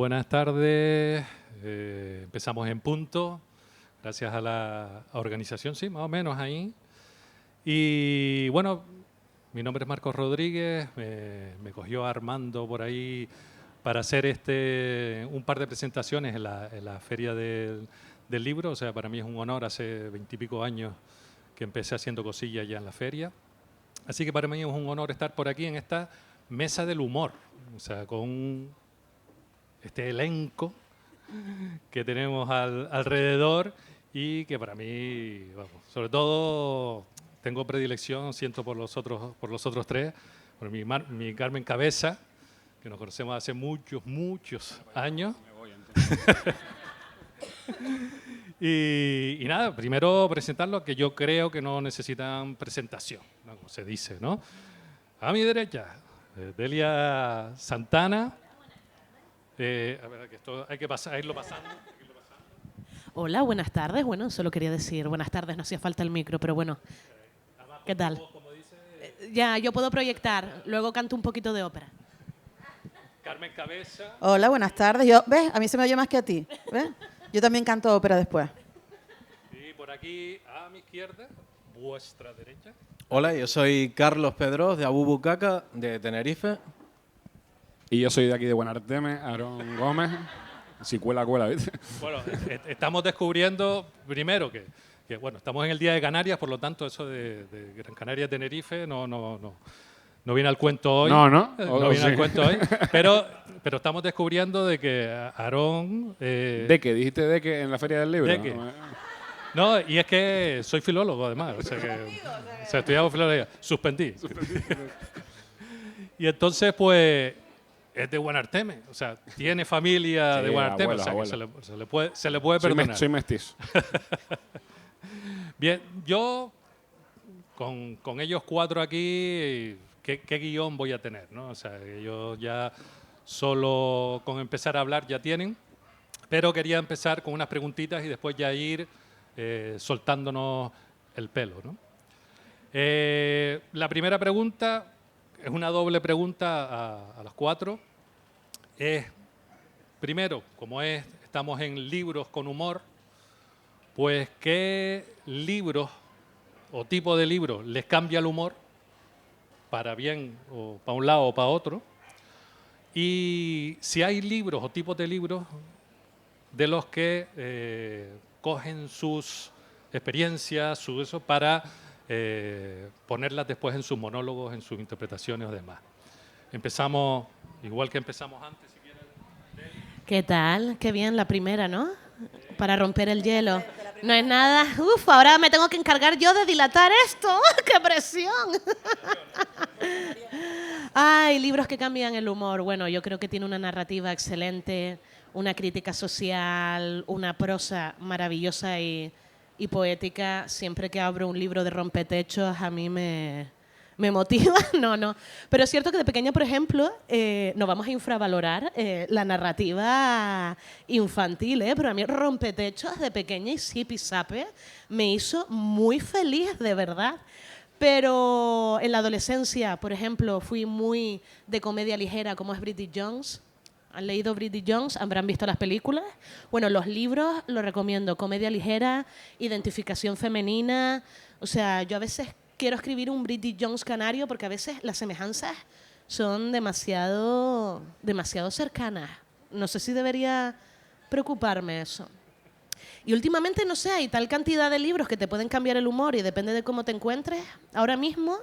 buenas tardes. Empezamos en punto, gracias a la organización, sí, más o menos ahí. Y bueno, mi nombre es Marcos Rodríguez, me cogió Armando por ahí para hacer un par de presentaciones en la Feria del Libro. O sea, para mí es un honor, hace 20 y pico años que empecé haciendo cosillas ya en la feria. Así que para mí es un honor estar por aquí en esta mesa del humor, o sea, con este elenco que tenemos alrededor y que para mí, vamos, sobre todo tengo predilección, siento por los otros tres, por mi Carmen Cabeza, que nos conocemos hace muchos años. Y nada, primero presentarlos, que yo creo que no necesitan presentación, ¿no? Como se dice, ¿no? A mi derecha, Delia Santana. A ver, que esto hay que irlo pasando. Hola, buenas tardes. Bueno, solo quería decir buenas tardes, no hacía falta el micro, pero bueno. ¿Qué tal? Ya, yo puedo proyectar, luego canto un poquito de ópera. Carmen Cabeza. Hola, buenas tardes. ¿Ves? A mí se me oye más que a ti. ¿Ves? Yo también canto ópera después. Y por aquí, a mi izquierda, vuestra derecha. Hola, yo soy Carlos Pedroz de Abubucaca, de Tenerife. Y yo soy de aquí de Buenarteme, Aarón Gómez. Si cuela, ¿viste? Bueno, estamos descubriendo, primero, que bueno, estamos en el Día de Canarias, por lo tanto, eso de Gran Canaria, Tenerife, no viene al cuento hoy. No viene al cuento hoy. Pero estamos descubriendo de que Aarón... ¿De qué? ¿Dijiste de qué en la Feria del Libro? ¿De qué? No, y es que soy filólogo, además. O sea, estudiaba filología. Suspendí. Y entonces, pues, es de Buenarteme. O sea, tiene familia Sí, de Buenarteme. abuelo, o sea, que se le puede perdonar. Soy mestizo. Bien, yo, con ellos cuatro aquí, ¿qué guión voy a tener, ¿no? O sea, ellos ya solo con empezar a hablar ya tienen, pero quería empezar con unas preguntitas y después ya ir soltándonos el pelo, ¿no? La primera pregunta es una doble pregunta a las cuatro. Primero, como estamos en libros con humor, pues ¿qué libros o tipo de libros les cambia el humor para bien o para un lado o para otro? Y si hay libros o tipos de libros de los que cogen sus experiencias, eso, para ponerlas después en sus monólogos, en sus interpretaciones o demás. Empezamos, igual que empezamos antes, si quieres. ¿Qué tal? Qué bien la primera, ¿no? Para romper el hielo. No es nada. Uf, ahora me tengo que encargar yo de dilatar esto. ¡Qué presión! Ay, libros que cambian el humor. Bueno, yo creo que tiene una narrativa excelente, una crítica social, una prosa maravillosa y poética. Siempre que abro un libro de rompetechos, a mí me motiva. No. Pero es cierto que de pequeña, por ejemplo, no vamos a infravalorar la narrativa infantil, pero a mí Rompetechos de pequeña y Zipizape me hizo muy feliz, de verdad. Pero en la adolescencia, por ejemplo, fui muy de comedia ligera, como es Bridget Jones. ¿Han leído Bridget Jones? ¿Habrán visto las películas? Bueno, los libros los recomiendo. Comedia ligera, identificación femenina. O sea, yo a veces quiero escribir un Bridget Jones canario porque a veces las semejanzas son demasiado cercanas. No sé si debería preocuparme eso. Y últimamente, no sé, hay tal cantidad de libros que te pueden cambiar el humor y depende de cómo te encuentres. Ahora mismo,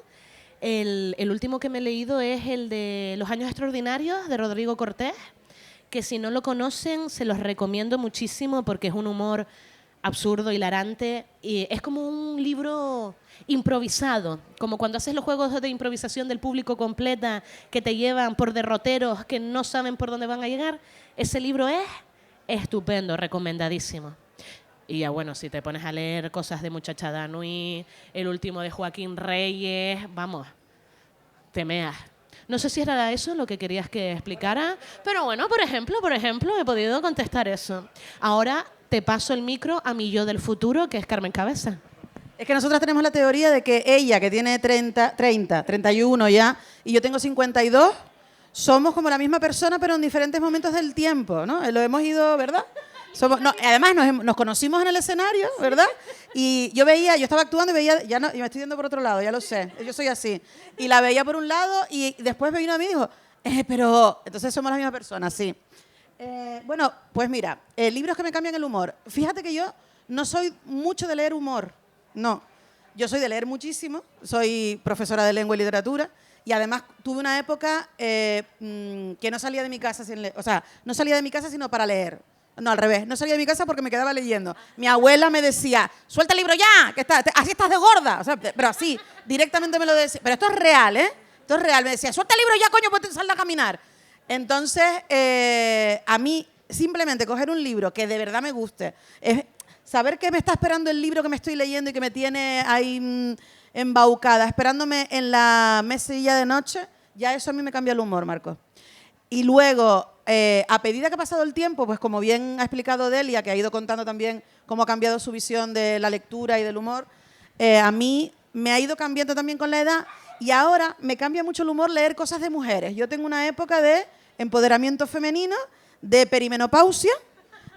el último que me he leído es el de Los años extraordinarios, de Rodrigo Cortés, que si no lo conocen, se los recomiendo muchísimo porque es un humor absurdo, hilarante, y es como un libro improvisado, como cuando haces los juegos de improvisación del público completa que te llevan por derroteros que no saben por dónde van a llegar. Ese libro es estupendo, recomendadísimo. Y ya bueno, si te pones a leer cosas de Muchacha Danui, el último de Joaquín Reyes, vamos, te meas. No sé si era eso lo que querías que explicara, pero bueno, por ejemplo, he podido contestar eso. Ahora te paso el micro a mi yo del futuro, que es Carmen Cabeza. Es que nosotras tenemos la teoría de que ella, que tiene 31 ya, y yo tengo 52, somos como la misma persona, pero en diferentes momentos del tiempo, ¿no? Lo hemos ido, ¿verdad? Además, nos conocimos en el escenario, ¿verdad? Y yo estaba actuando y veía, ya no, y me estoy yendo por otro lado, ya lo sé, yo soy así. Y la veía por un lado y después me vino a mí y dijo, pero entonces somos la misma persona, sí. Bueno, pues mira, libros que me cambian el humor. Fíjate que yo no soy mucho de leer humor, no. Yo soy de leer muchísimo, soy profesora de lengua y literatura y además tuve una época que no salía de mi casa sin leer, o sea, no salía de mi casa sino para leer. No, al revés, no salía de mi casa porque me quedaba leyendo. Mi abuela me decía, suelta el libro ya, que así estás de gorda. O sea, pero así, directamente me lo decía. Pero esto es real, ¿eh? Esto es real. Me decía, suelta el libro ya, coño, pues sal a caminar. Entonces, a mí, simplemente coger un libro que de verdad me guste, saber que me está esperando el libro que me estoy leyendo y que me tiene ahí embaucada, esperándome en la mesilla de noche, ya eso a mí me cambia el humor, Marcos. Y luego, a medida que ha pasado el tiempo, pues como bien ha explicado Delia, que ha ido contando también cómo ha cambiado su visión de la lectura y del humor, a mí me ha ido cambiando también con la edad y ahora me cambia mucho el humor leer cosas de mujeres. Yo tengo una época de empoderamiento femenino, de perimenopausia,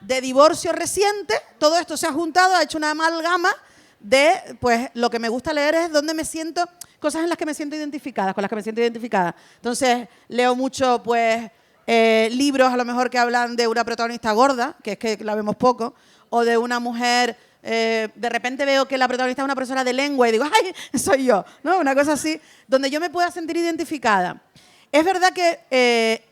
de divorcio reciente, todo esto se ha juntado, ha hecho una amalgama de, pues lo que me gusta leer es donde me siento, cosas en las que me siento identificada, con las que me siento identificada. Entonces, leo mucho, pues, libros a lo mejor que hablan de una protagonista gorda, que es que la vemos poco, o de una mujer, de repente veo que la protagonista es una profesora de lengua y digo, ¡ay, soy yo! ¿No? Una cosa así, donde yo me pueda sentir identificada. Es verdad que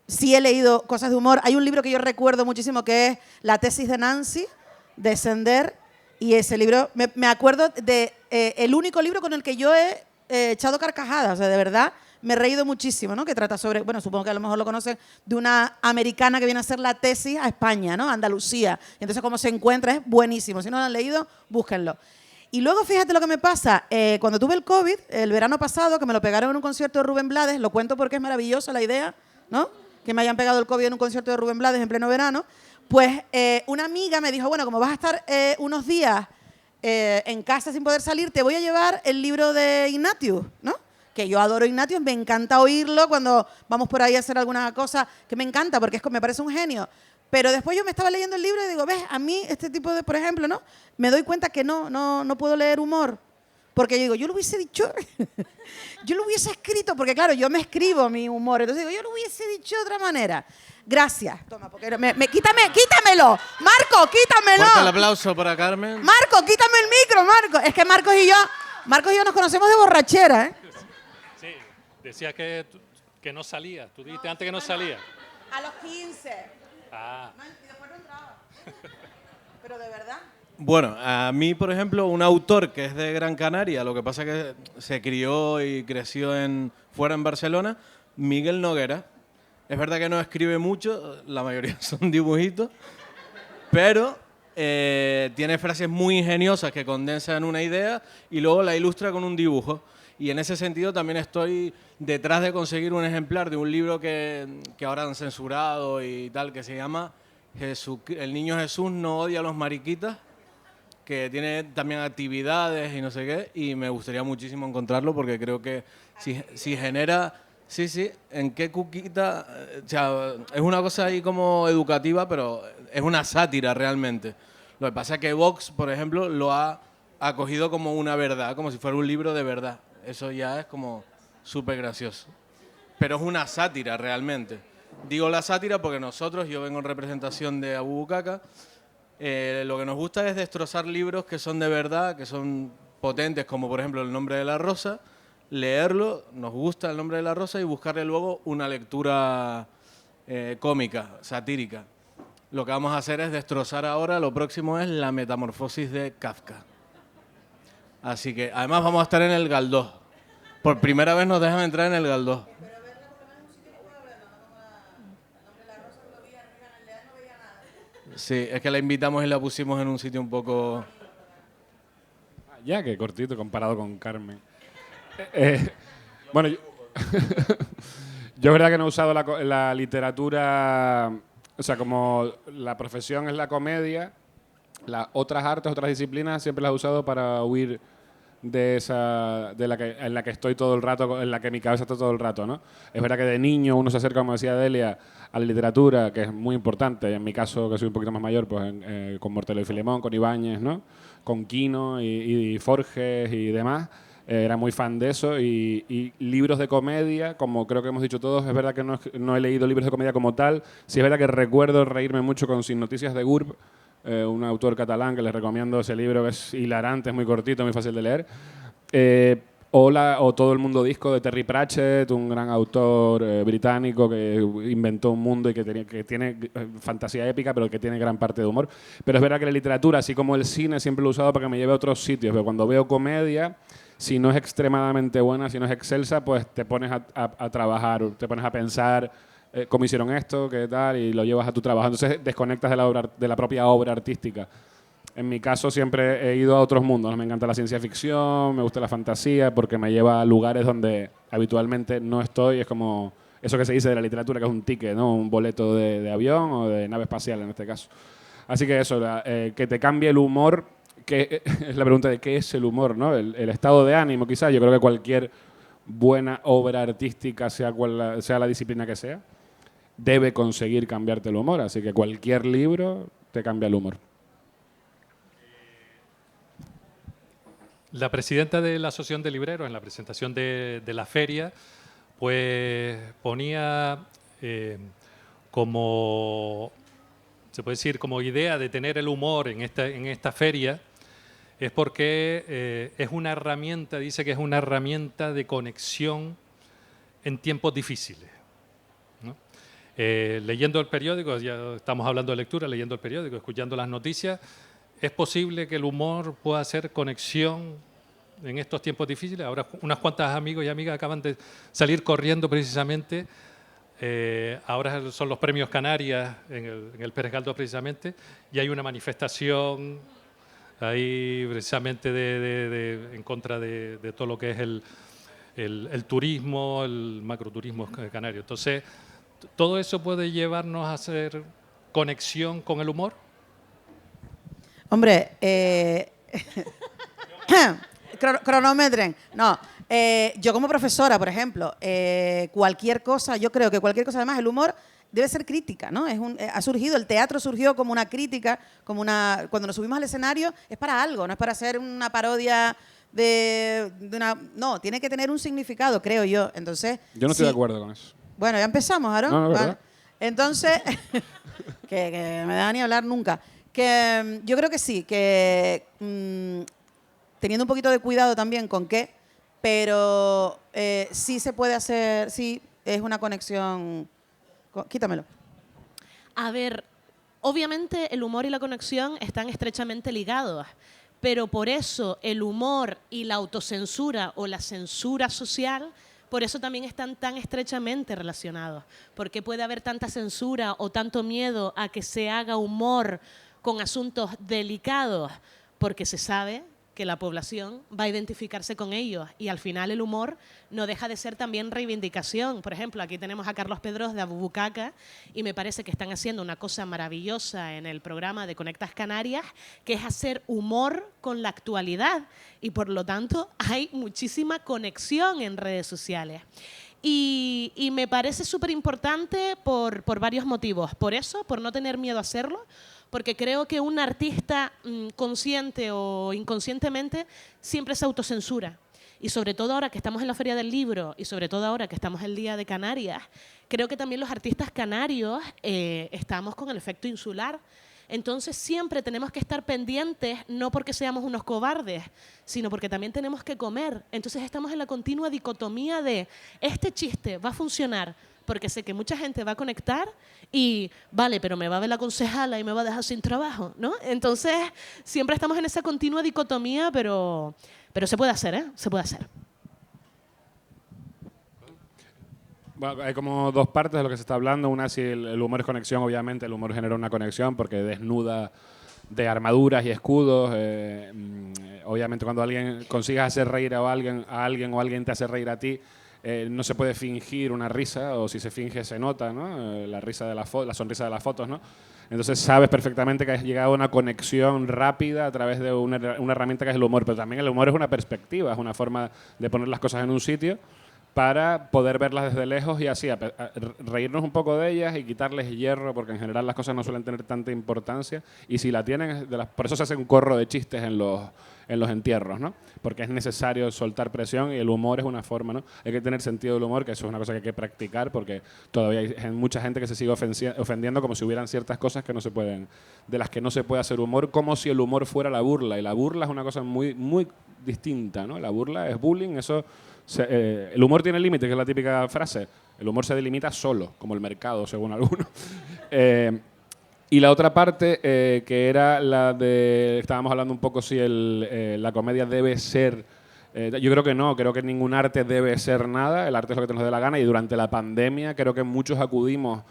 sí he leído cosas de humor. Hay un libro que yo recuerdo muchísimo que es La tesis de Nancy, de Sender, y ese libro, me acuerdo de el único libro con el que yo he echado carcajadas, o sea, de verdad, me he reído muchísimo, ¿no? Que trata sobre, bueno, supongo que a lo mejor lo conocen, de una americana que viene a hacer la tesis a España, ¿no? A Andalucía. Y entonces, cómo se encuentra, es buenísimo. Si no lo han leído, búsquenlo. Y luego, fíjate lo que me pasa. Cuando tuve el COVID, el verano pasado, que me lo pegaron en un concierto de Rubén Blades, lo cuento porque es maravillosa la idea, ¿no? Que me hayan pegado el COVID en un concierto de Rubén Blades en pleno verano. Pues una amiga me dijo, bueno, como vas a estar unos días en casa sin poder salir, te voy a llevar el libro de Ignatius, ¿no? Que yo adoro Ignatius, me encanta oírlo cuando vamos por ahí a hacer alguna cosa que me encanta, porque me parece un genio. Pero después yo me estaba leyendo el libro y digo, ves, a mí este tipo de, por ejemplo, ¿no? Me doy cuenta que no puedo leer humor. Porque yo digo, yo lo hubiese dicho, yo lo hubiese escrito, porque claro, yo me escribo mi humor, entonces digo, yo lo hubiese dicho de otra manera. Gracias. Toma, porque quítamelo. Marco, quítamelo. Fuerte el aplauso para Carmen. Marco, quítame el micro, Marco. Es que Marcos y yo nos conocemos de borrachera, ¿eh? Sí, decía que no salía. Tú dijiste antes que no salía. A los 15. Ah. Y después no entraba. Pero de verdad. Bueno, a mí, por ejemplo, un autor que es de Gran Canaria, lo que pasa es que se crió y creció fuera en Barcelona, Miguel Noguera. Es verdad que no escribe mucho, la mayoría son dibujitos, pero tiene frases muy ingeniosas que condensan una idea y luego la ilustra con un dibujo. Y en ese sentido también estoy detrás de conseguir un ejemplar de un libro que ahora han censurado y tal, que se llama El niño Jesús no odia a los mariquitas, que tiene también actividades y no sé qué, y me gustaría muchísimo encontrarlo porque creo que si genera... Sí, en qué cuquita... O sea, es una cosa ahí como educativa, pero es una sátira realmente. Lo que pasa es que Vox, por ejemplo, lo ha acogido como una verdad, como si fuera un libro de verdad. Eso ya es como súper gracioso. Pero es una sátira realmente. Digo la sátira porque nosotros, yo vengo en representación de Abu Bucaca, lo que nos gusta es destrozar libros que son de verdad, que son potentes, como por ejemplo El nombre de la rosa, leerlo, nos gusta El nombre de la rosa y buscarle luego una lectura cómica, satírica. Lo que vamos a hacer es destrozar ahora, lo próximo es La metamorfosis de Kafka. Así que además vamos a estar en el Galdós. Por primera vez nos dejan entrar en el Galdós. Sí, es que la invitamos y la pusimos en un sitio un poco... Ya, que cortito comparado con Carmen. Bueno, yo es verdad que no he usado la literatura, o sea, como la profesión es la comedia, las otras artes, otras disciplinas siempre las he usado para huir en la que estoy todo el rato, en la que mi cabeza está todo el rato, ¿no? Es verdad que de niño uno se acerca, como decía Delia, a la literatura, que es muy importante. En mi caso, que soy un poquito más mayor, pues con Mortelo y Filemón, con Ibáñez, ¿no? Con Quino y Forges y demás. Era muy fan de eso. Y libros de comedia, como creo que hemos dicho todos, es verdad que no he leído libros de comedia como tal. Sí es verdad que recuerdo reírme mucho con Sin Noticias de Gurb, un autor catalán que les recomiendo ese libro, que es hilarante, es muy cortito, muy fácil de leer. O Todo el mundo disco de Terry Pratchett, un gran autor británico que inventó un mundo y que tiene fantasía épica, pero que tiene gran parte de humor. Pero es verdad que la literatura, así como el cine, siempre lo he usado para que me lleve a otros sitios. Pero cuando veo comedia, si no es extremadamente buena, si no es excelsa, pues te pones a trabajar, te pones a pensar cómo hicieron esto, qué tal, y lo llevas a tu trabajo. Entonces desconectas de la propia obra artística. En mi caso siempre he ido a otros mundos. Me encanta la ciencia ficción, me gusta la fantasía, porque me lleva a lugares donde habitualmente no estoy. Es como eso que se dice de la literatura, que es un ticket, ¿no? Un boleto de avión o de nave espacial en este caso. Así que eso, que te cambie el humor, que es la pregunta de qué es el humor, ¿no? El estado de ánimo, quizás. Yo creo que cualquier buena obra artística, sea la disciplina que sea, debe conseguir cambiarte el humor. Así que cualquier libro te cambia el humor. La presidenta de la Asociación de Libreros, en la presentación de la feria, pues ponía como, se puede decir, como idea de tener el humor en esta feria, es porque es una herramienta, dice que es una herramienta de conexión en tiempos difíciles, ¿no? Leyendo el periódico, ya estamos hablando de lectura, leyendo el periódico, escuchando las noticias, es posible que el humor pueda hacer conexión en estos tiempos difíciles. Ahora unas cuantas amigos y amigas acaban de salir corriendo precisamente. Ahora son los premios Canarias en el Pérez Galdós precisamente, y hay una manifestación ahí precisamente en contra de todo lo que es el turismo, el macroturismo canario. Entonces, ¿todo eso puede llevarnos a hacer conexión con el humor? Hombre, cronometren. No, yo como profesora, por ejemplo, cualquier cosa, yo creo que cualquier cosa, además, el humor debe ser crítica, ¿no? Ha surgido, el teatro surgió como una crítica, cuando nos subimos al escenario es para algo, no es para hacer una parodia de una... No, tiene que tener un significado, creo yo. Entonces, yo no estoy de acuerdo con eso. Bueno, ya empezamos, Aarón. No, ¿verdad? Entonces, que me da ni hablar nunca. Que yo creo que sí, que teniendo un poquito de cuidado también con qué, pero sí se puede hacer, sí es una conexión. Quítamelo. A ver, obviamente el humor y la conexión están estrechamente ligados, pero por eso el humor y la autocensura o la censura social, por eso también están tan estrechamente relacionados. ¿Por qué puede haber tanta censura o tanto miedo a que se haga humor con asuntos delicados? Porque se sabe que la población va a identificarse con ellos y al final el humor no deja de ser también reivindicación. Por ejemplo, aquí tenemos a Carlos Pedros de Abubucaca y me parece que están haciendo una cosa maravillosa en el programa de Conectas Canarias, que es hacer humor con la actualidad y por lo tanto hay muchísima conexión en redes sociales. Y me parece súper importante por varios motivos. Por eso, por no tener miedo a hacerlo, porque creo que un artista consciente o inconscientemente siempre se autocensura. Y sobre todo ahora que estamos en la Feria del Libro y sobre todo ahora que estamos el Día de Canarias, creo que también los artistas canarios estamos con el efecto insular. Entonces siempre tenemos que estar pendientes, no porque seamos unos cobardes, sino porque también tenemos que comer. Entonces estamos en la continua dicotomía de este chiste va a funcionar porque sé que mucha gente va a conectar y, vale, pero me va a ver la concejala y me va a dejar sin trabajo, ¿no? Entonces siempre estamos en esa continua dicotomía, pero se puede hacer, ¿eh? Se puede hacer. Bueno, hay como dos partes de lo que se está hablando. Una, si el humor es conexión, obviamente el humor genera una conexión porque desnuda de armaduras y escudos. Obviamente cuando alguien consigas hacer reír a alguien o alguien te hace reír a ti, no se puede fingir una risa, o si se finge se nota, ¿no? La risa de la sonrisa de las fotos, ¿no? Entonces sabes perfectamente que has llegado a una conexión rápida a través de una herramienta que es el humor. Pero también el humor es una perspectiva, es una forma de poner las cosas en un sitio para poder verlas desde lejos y así reírnos un poco de ellas y quitarles hierro, porque en general las cosas no suelen tener tanta importancia y si la tienen, por eso se hace un corro de chistes en los entierros, ¿no? Porque es necesario soltar presión y el humor es una forma, ¿no? Hay que tener sentido del humor, que eso es una cosa que hay que practicar porque todavía hay mucha gente que se sigue ofendiendo como si hubieran ciertas cosas que no se pueden, de las que no se puede hacer humor, como si el humor fuera la burla, y la burla es una cosa muy, muy distinta, ¿no? La burla es bullying, eso... el humor tiene límites, que es la típica frase. El humor se delimita solo, como el mercado, según algunos. Y la otra parte, que era la de... Estábamos hablando un poco si la comedia debe ser... yo creo que no, creo que ningún arte debe ser nada. El arte es lo que nos dé la gana. Y durante la pandemia creo que muchos acudimos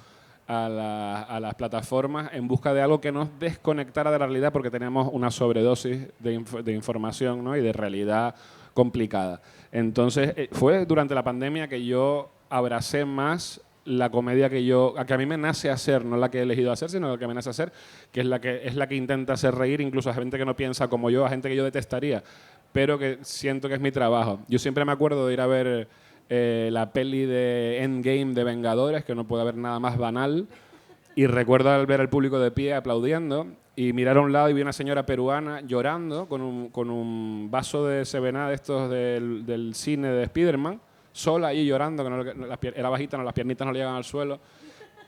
a las plataformas en busca de algo que nos desconectara de la realidad porque teníamos una sobredosis de información, ¿no? Y de realidad complicada. Entonces, fue durante la pandemia que yo abracé más la comedia que a mí me nace hacer, no la que he elegido hacer, sino la que me nace hacer, que es la que intenta hacer reír incluso a gente que no piensa como yo, a gente que yo detestaría, pero que siento que es mi trabajo. Yo siempre me acuerdo de ir a ver la peli de Endgame de Vengadores, que no puede haber nada más banal, y recuerdo al ver al público de pie aplaudiendo y mirar a un lado y vi una señora peruana llorando con un vaso de Sevená de estos del cine de Spider-Man, sola ahí llorando, que era bajita, las piernitas no le llegaban al suelo.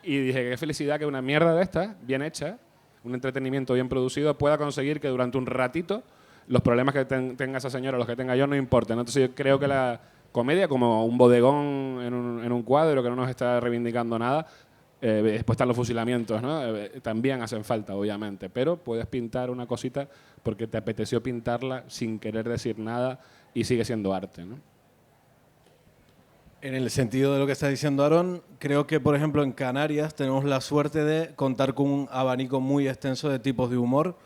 Y dije, qué felicidad que una mierda de esta, bien hecha, un entretenimiento bien producido, pueda conseguir que durante un ratito los problemas que tenga esa señora, los que tenga yo, no importen, ¿no? Entonces yo creo que la comedia, como un bodegón en un cuadro que no nos está reivindicando nada, después están los fusilamientos, ¿no? También hacen falta, obviamente, pero puedes pintar una cosita porque te apeteció pintarla sin querer decir nada y sigue siendo arte, ¿no? En el sentido de lo que está diciendo Aarón, creo que, por ejemplo, en Canarias tenemos la suerte de contar con un abanico muy extenso de tipos de humor,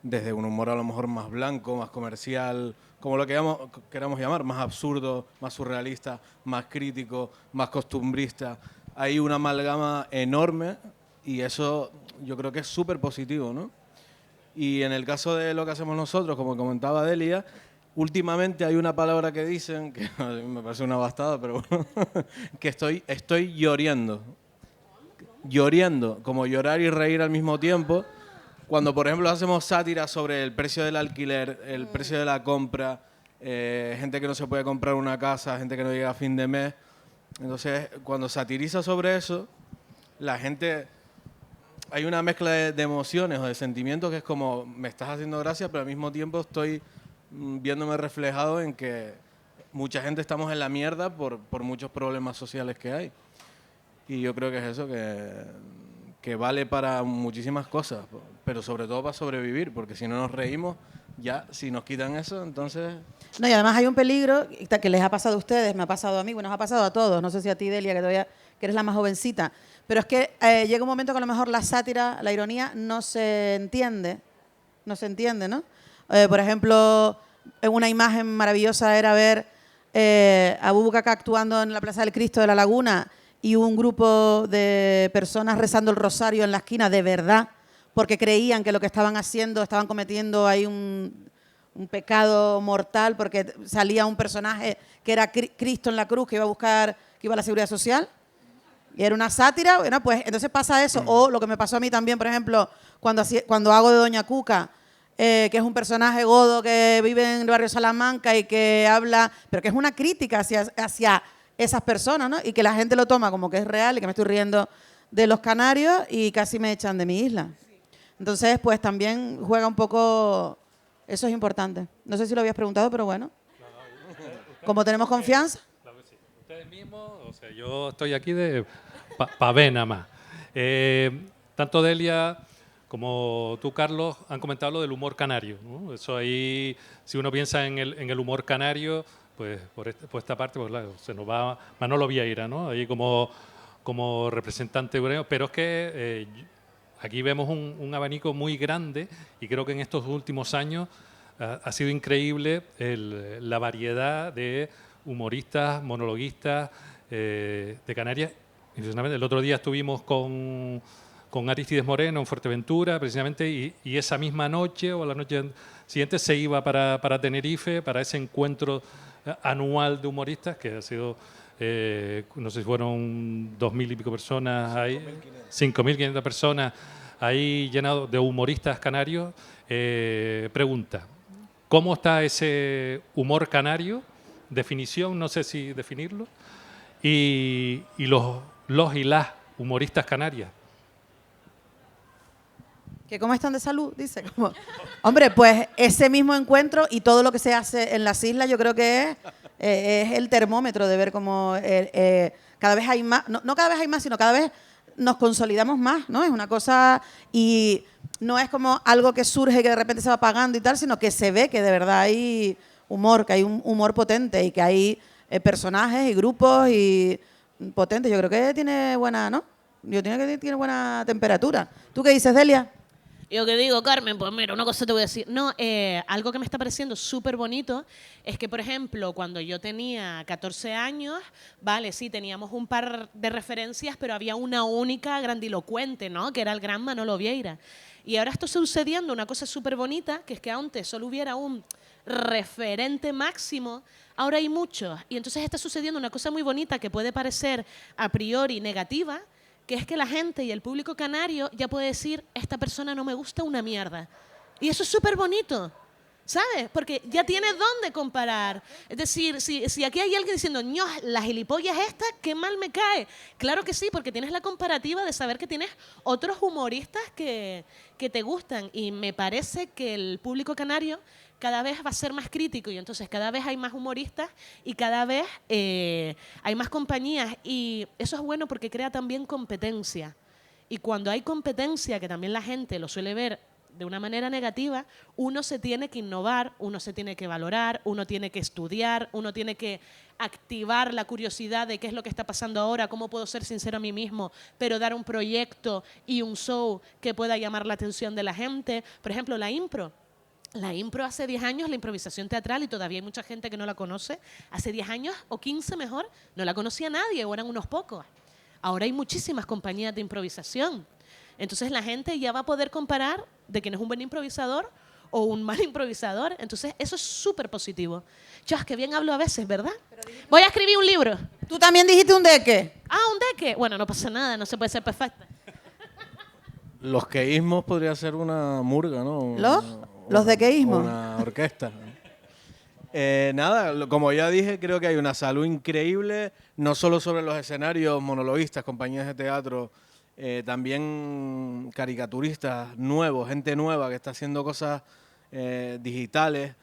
desde un humor a lo mejor más blanco, más comercial, como lo que queramos llamar, más absurdo, más surrealista, más crítico, más costumbrista. Hay una amalgama enorme y eso yo creo que es súper positivo, ¿no? Y en el caso de lo que hacemos nosotros, como comentaba Delia, últimamente hay una palabra que dicen, que a mí me parece una bastada, pero bueno, que estoy lloriendo. Lloriendo, como llorar y reír al mismo tiempo. Cuando, por ejemplo, hacemos sátira sobre el precio del alquiler, el precio de la compra, gente que no se puede comprar una casa, gente que no llega a fin de mes. Entonces, cuando satiriza sobre eso, la gente... Hay una mezcla de emociones o de sentimientos que es como, me estás haciendo gracia, pero al mismo tiempo estoy viéndome reflejado en que mucha gente estamos en la mierda por muchos problemas sociales que hay. Y yo creo que es eso, que vale para muchísimas cosas, pero sobre todo para sobrevivir, porque si no nos reímos, ya, si nos quitan eso, entonces... No, y además hay un peligro que les ha pasado a ustedes, me ha pasado a mí, bueno, nos ha pasado a todos, no sé si a ti, Delia, que eres la más jovencita, pero es que llega un momento que a lo mejor la sátira, la ironía, no se entiende, ¿no? Por ejemplo, una imagen maravillosa era ver a Bubu Kaká actuando en la Plaza del Cristo de la Laguna y un grupo de personas rezando el rosario en la esquina de verdad, porque creían que lo que estaban haciendo, estaban cometiendo ahí un pecado mortal, porque salía un personaje que era Cristo en la cruz, que iba a la Seguridad Social, y era una sátira. Bueno, pues entonces pasa eso. O lo que me pasó a mí también, por ejemplo, cuando hago de Doña Cuca, que es un personaje godo que vive en el barrio Salamanca y que habla, pero que es una crítica hacia esas personas, ¿no? Y que la gente lo toma como que es real y que me estoy riendo de los canarios y casi me echan de mi isla. Entonces, pues también juega un poco... Eso es importante. No sé si lo habías preguntado, pero bueno. Como tenemos confianza. Claro que sí. Ustedes mismos, o sea, yo estoy aquí de pa' ver nada más. Tanto Delia como tú, Carlos, han comentado lo del humor canario, ¿no? Eso ahí, si uno piensa en el humor canario, pues por esta parte, pues claro, se nos va Manolo Vieira, ¿no? Ahí como representante europeo, pero es que aquí vemos un abanico muy grande y creo que en estos últimos años ha sido increíble la variedad de humoristas, monologuistas de Canarias. El otro día estuvimos con con Aristides Moreno en Fuerteventura, precisamente, y esa misma noche o la noche siguiente se iba para Tenerife, para ese encuentro anual de humoristas, que ha sido, no sé si fueron 2.000 y pico personas ahí, 5.500 personas ahí llenados de humoristas canarios. Pregunta, ¿cómo está ese humor canario? Definición, no sé si definirlo. Y los y las humoristas canarias. ¿Que cómo están de salud? Dice. Hombre, pues ese mismo encuentro y todo lo que se hace en las islas, yo creo que es el termómetro de ver cómo cada vez hay más, no cada vez hay más, sino cada vez nos consolidamos más, ¿no? Es una cosa, y no es como algo que surge que de repente se va apagando y tal, sino que se ve que de verdad hay humor, que hay un humor potente y que hay personajes y grupos y potentes. Yo creo que tiene buena, ¿no? Yo creo que tiene buena temperatura. ¿Tú qué dices, Delia? Yo qué digo, Carmen, pues mira, una cosa te voy a decir. No, algo que me está pareciendo súper bonito es que, por ejemplo, cuando yo tenía 14 años, vale, sí, teníamos un par de referencias, pero había una única grandilocuente, ¿no? Que era el gran Manolo Vieira. Y ahora está sucediendo una cosa súper bonita, que es que antes solo hubiera un referente máximo, ahora hay muchos. Y entonces está sucediendo una cosa muy bonita que puede parecer a priori negativa, que es que la gente y el público canario ya puede decir, esta persona no me gusta una mierda. Y eso es súper bonito, ¿sabes? Porque ya tiene dónde comparar. Es decir, si aquí hay alguien diciendo, ño, la gilipollas esta, qué mal me cae. Claro que sí, porque tienes la comparativa de saber que tienes otros humoristas que te gustan. Y me parece que el público canario cada vez va a ser más crítico y entonces cada vez hay más humoristas y cada vez hay más compañías y eso es bueno porque crea también competencia. Y cuando hay competencia, que también la gente lo suele ver de una manera negativa, uno se tiene que innovar, uno se tiene que valorar, uno tiene que estudiar, uno tiene que activar la curiosidad de qué es lo que está pasando ahora, cómo puedo ser sincero a mí mismo, pero dar un proyecto y un show que pueda llamar la atención de la gente. Por ejemplo, la impro. La impro hace 10 años, la improvisación teatral, y todavía hay mucha gente que no la conoce, hace 10 años o 15 mejor, no la conocía nadie o eran unos pocos. Ahora hay muchísimas compañías de improvisación. Entonces la gente ya va a poder comparar de quién es un buen improvisador o un mal improvisador. Entonces eso es súper positivo. Chas, que bien hablo a veces, ¿verdad? Voy a escribir un libro. Tú también dijiste un deque. Ah, un deque. Bueno, no pasa nada, no se puede ser perfecta. Los queísmos podría ser una murga, ¿no? ¿Los dequeísmos? Una orquesta. Nada, como ya dije, creo que hay una salud increíble, no solo sobre los escenarios, monologuistas, compañías de teatro, también caricaturistas nuevos, gente nueva que está haciendo cosas digitales,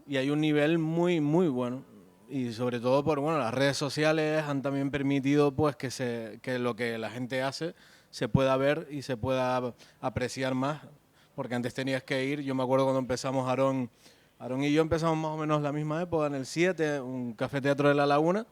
y hay un nivel muy, muy bueno. Y sobre todo por las redes sociales han también permitido pues que lo que la gente hace se pueda ver y se pueda apreciar más, porque antes tenías que ir, yo me acuerdo cuando empezamos, Aarón y yo empezamos más o menos la misma época, en el 7, un café teatro de La Laguna,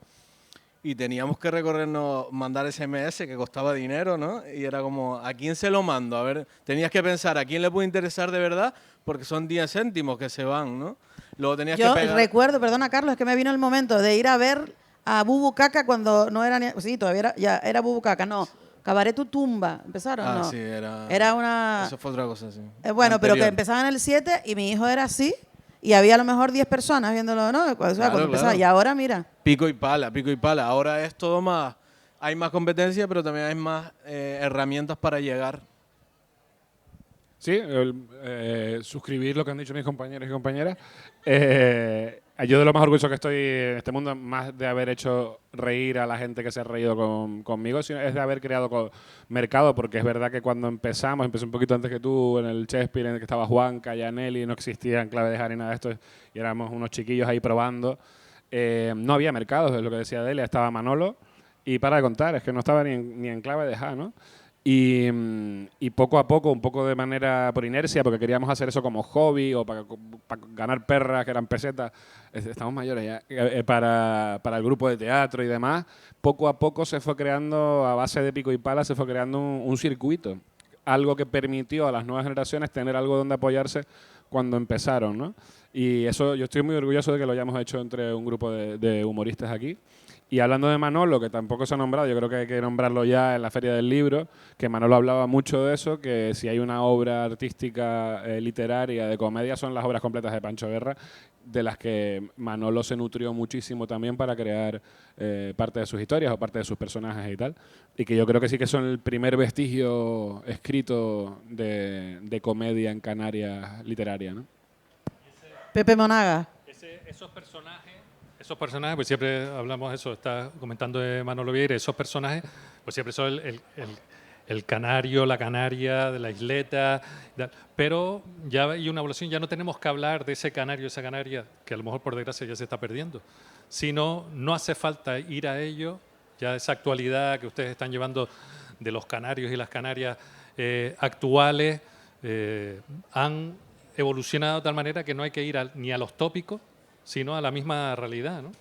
y teníamos que recorrernos, mandar SMS, que costaba dinero, ¿no? Y era como, ¿a quién se lo mando? A ver, tenías que pensar, ¿a quién le puede interesar de verdad? Porque son 10 céntimos que se van, ¿no? Luego tenías Yo que pegar... recuerdo, perdona Carlos, es que me vino el momento de ir a ver a Bubu Caca cuando no era ni... Sí, todavía era Bubu Caca, no. Cabaret Tu Tumba, ¿empezaron? Ah, no. sí, Era una... Eso fue otra cosa, sí. Bueno, pero que Anterior. empezaba en el 7 y mi hijo era así y había a lo mejor 10 personas viéndolo, ¿no? Cuando empezaba. Claro. Y ahora, mira. Pico y pala, pico y pala. Ahora es todo más... Hay más competencia, pero también hay más herramientas para llegar. Sí, suscribir lo que han dicho mis compañeros y compañeras. Yo de lo más orgulloso que estoy en este mundo, más de haber hecho reír a la gente que se ha reído conmigo, sino es de haber creado mercado, porque es verdad que cuando empecé un poquito antes que tú, en el Shakespeare, en el que estaba Juan, Cayanelli, no existía en Clave de Jari, nada de esto, y éramos unos chiquillos ahí probando. No había mercados, es lo que decía Delia, estaba Manolo, y para de contar, es que no estaba ni en Clave de Ja, ¿no? Y poco a poco, un poco de manera por inercia, porque queríamos hacer eso como hobby o para ganar perras que eran pesetas, estamos mayores ya, para el grupo de teatro y demás, poco a poco se fue creando, a base de pico y pala, se fue creando un circuito, algo que permitió a las nuevas generaciones tener algo donde apoyarse cuando empezaron, ¿no? Y eso yo estoy muy orgulloso de que lo hayamos hecho entre un grupo de humoristas aquí. Y hablando de Manolo, que tampoco se ha nombrado, yo creo que hay que nombrarlo ya en la Feria del Libro, que Manolo hablaba mucho de eso, que si hay una obra artística, literaria, de comedia, son las obras completas de Pancho Guerra, de las que Manolo se nutrió muchísimo también para crear parte de sus historias o parte de sus personajes y tal. Y que yo creo que sí que son el primer vestigio escrito de comedia en Canarias literaria, ¿no? Pepe Monaga. Esos personajes, pues siempre hablamos de eso, está comentando de Manolo Vieira, esos personajes, pues siempre son el canario, la canaria de la isleta, pero ya hay una evolución, ya no tenemos que hablar de ese canario, esa canaria, que a lo mejor por desgracia ya se está perdiendo, sino no hace falta ir a ello, ya esa actualidad que ustedes están llevando de los canarios y las canarias actuales han evolucionado de tal manera que no hay que ir ni a los tópicos, sino a la misma realidad, ¿no?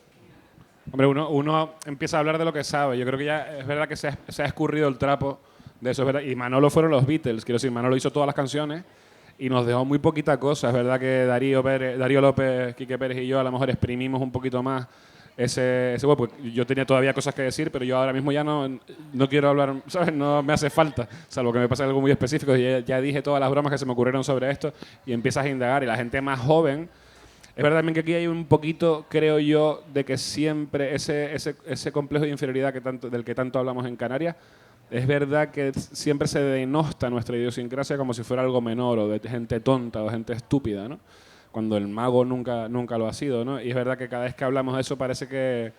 Hombre, uno empieza a hablar de lo que sabe. Yo creo que ya es verdad que se ha escurrido el trapo de eso, es verdad. Y Manolo fueron los Beatles, quiero decir, Manolo hizo todas las canciones y nos dejó muy poquita cosa. Es verdad que Darío López, Quique Pérez y yo a lo mejor exprimimos un poquito más ese bueno, pues yo tenía todavía cosas que decir, pero yo ahora mismo ya no quiero hablar, ¿sabes? No me hace falta, salvo que me pase algo muy específico. Ya dije todas las bromas que se me ocurrieron sobre esto y empiezas a indagar. Y la gente más joven, es verdad también que aquí hay un poquito, creo yo, de que siempre ese complejo de inferioridad del que tanto hablamos en Canarias, es verdad que siempre se denosta nuestra idiosincrasia como si fuera algo menor o de gente tonta o gente estúpida, ¿no? Cuando el mago nunca lo ha sido, ¿no? Y es verdad que cada vez que hablamos de eso parece que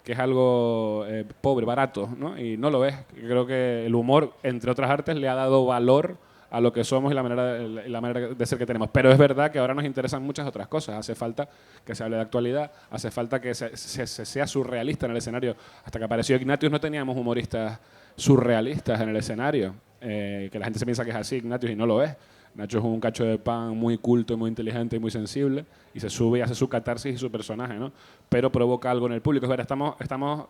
es algo pobre, barato, ¿no? Y no lo es. Creo que el humor, entre otras artes, le ha dado valor a lo que somos y la manera de ser que tenemos. Pero es verdad que ahora nos interesan muchas otras cosas. Hace falta que se hable de actualidad, hace falta que se sea surrealista en el escenario. Hasta que apareció Ignatius no teníamos humoristas surrealistas en el escenario. Que la gente se piensa que es así, Ignatius, y no lo es. Nacho es un cacho de pan muy culto, muy inteligente y muy sensible, y se sube y hace su catarsis y su personaje, ¿no? Pero provoca algo en el público. Es verdad, estamos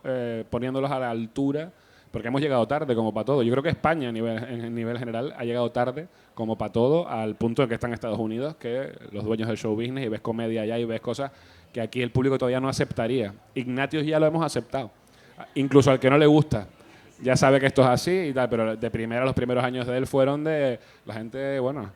poniéndolos a la altura, porque hemos llegado tarde, como para todo. Yo creo que España, en nivel general, ha llegado tarde, como para todo, al punto en que están Estados Unidos, que los dueños del show business, y ves comedia allá y ves cosas que aquí el público todavía no aceptaría. Ignatius ya lo hemos aceptado, incluso al que no le gusta. Ya sabe que esto es así y tal, pero de primera, los primeros años de él fueron de... La gente, bueno,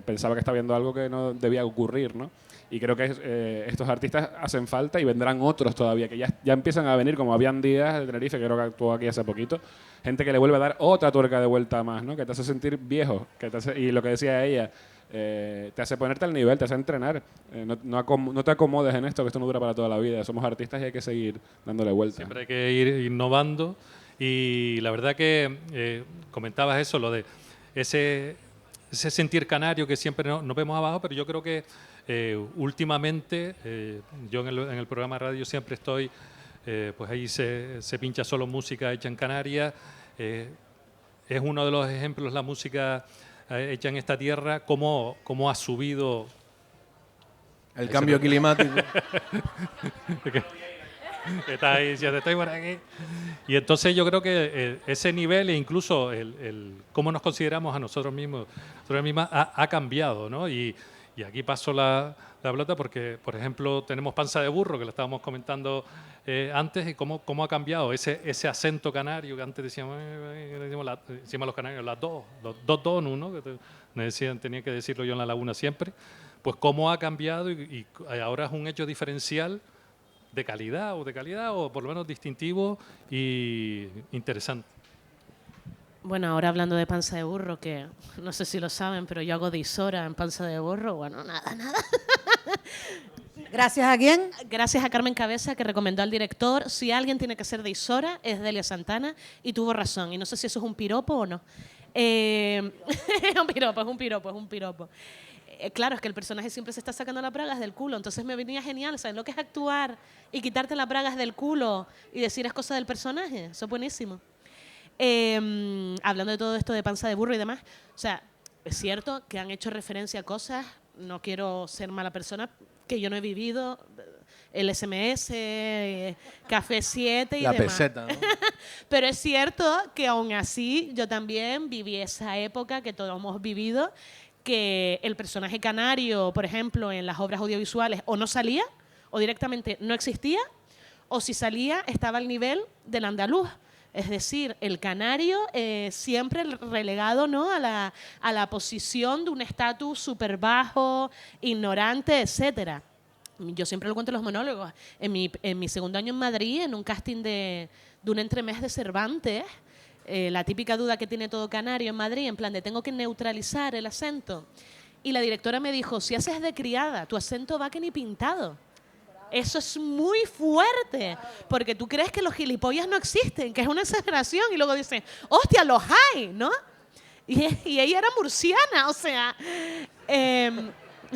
pensaba que estaba viendo algo que no debía ocurrir, ¿no? Y creo que estos artistas hacen falta y vendrán otros todavía, que ya empiezan a venir, como habían Díaz de Tenerife, que creo que actuó aquí hace poquito, gente que le vuelve a dar otra tuerca de vuelta más, ¿no? Que te hace sentir viejo, y lo que decía ella, te hace ponerte al nivel, te hace entrenar. No te acomodes en esto, que esto no dura para toda la vida. Somos artistas y hay que seguir dándole vuelta. Siempre hay que ir innovando. Y la verdad que comentabas eso, lo de ese sentir canario que siempre nos vemos abajo, pero yo creo que últimamente, yo en el programa de radio siempre estoy, pues ahí se pincha solo música hecha en Canarias. Es uno de los ejemplos, la música hecha en esta tierra, cómo ha subido... El cambio climático. Que está ahí diciendo, estoy por aquí. Y entonces yo creo que ese nivel e incluso el cómo nos consideramos a nosotros mismos, nosotros mismas, ha cambiado, ¿no? Y aquí paso la pelota porque, por ejemplo, tenemos Panza de Burro, que lo estábamos comentando antes, y cómo ha cambiado ese acento canario que antes decíamos los canarios, las dos donos, ¿no? Que me decían, tenía que decirlo yo en la laguna siempre. Pues cómo ha cambiado y ahora es un hecho diferencial de calidad o por lo menos distintivo y interesante. Bueno, ahora hablando de Panza de Burro, que no sé si lo saben, pero yo hago de Isora en Panza de Burro. Bueno, nada. ¿Gracias a quién? Gracias a Carmen Cabeza, que recomendó al director. Si alguien tiene que ser de Isora, es Delia Santana, y tuvo razón. Y no sé si eso es un piropo o no. Es un piropo. Claro, es que el personaje siempre se está sacando las bragas del culo, entonces me venía genial, ¿sabes lo que es actuar y quitarte las bragas del culo y decir las cosas del personaje? Eso es buenísimo. Hablando de todo esto de Panza de Burro y demás, o sea, es cierto que han hecho referencia a cosas, no quiero ser mala persona, que yo no he vivido, el SMS, Café 7 y la demás. peseta, ¿no? Pero es cierto que aún así yo también viví esa época que todos hemos vivido, que el personaje canario, por ejemplo, en las obras audiovisuales o no salía, o directamente no existía, o si salía estaba al nivel del andaluz. Es decir, el canario siempre relegado, ¿no?, a la posición de un estatus súper bajo, ignorante, etcétera. Yo siempre lo cuento en los monólogos. En mi segundo año en Madrid, en un casting de un entremés de Cervantes, la típica duda que tiene todo canario en Madrid, en plan de tengo que neutralizar el acento. Y la directora me dijo, si haces de criada, tu acento va que ni pintado. Eso es muy fuerte, porque tú crees que los gilipollas no existen, que es una exageración, y luego dicen, hostia, los hay, ¿no? Y ella era murciana, o sea,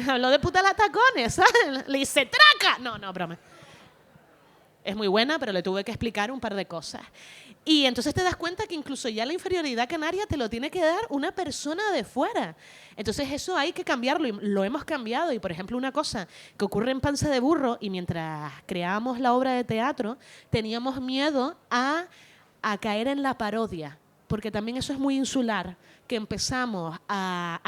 habló de puta la tacones, ¿sabes? Le dice, traca. No, broma. Es muy buena, pero le tuve que explicar un par de cosas. Y entonces te das cuenta que incluso ya la inferioridad canaria te lo tiene que dar una persona de fuera. Entonces eso hay que cambiarlo y lo hemos cambiado. Y por ejemplo una cosa que ocurre en Panza de Burro, y mientras creábamos la obra de teatro teníamos miedo a caer en la parodia, porque también eso es muy insular, que empezamos a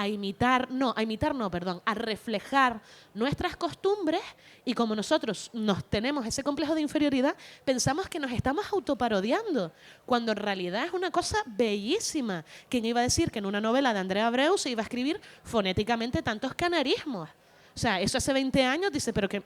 reflejar nuestras costumbres, y como nosotros tenemos ese complejo de inferioridad, pensamos que nos estamos autoparodiando, cuando en realidad es una cosa bellísima. ¿Quién iba a decir que en una novela de Andrea Abreu se iba a escribir fonéticamente tantos canarismos? O sea, eso hace 20 años, dice, pero que...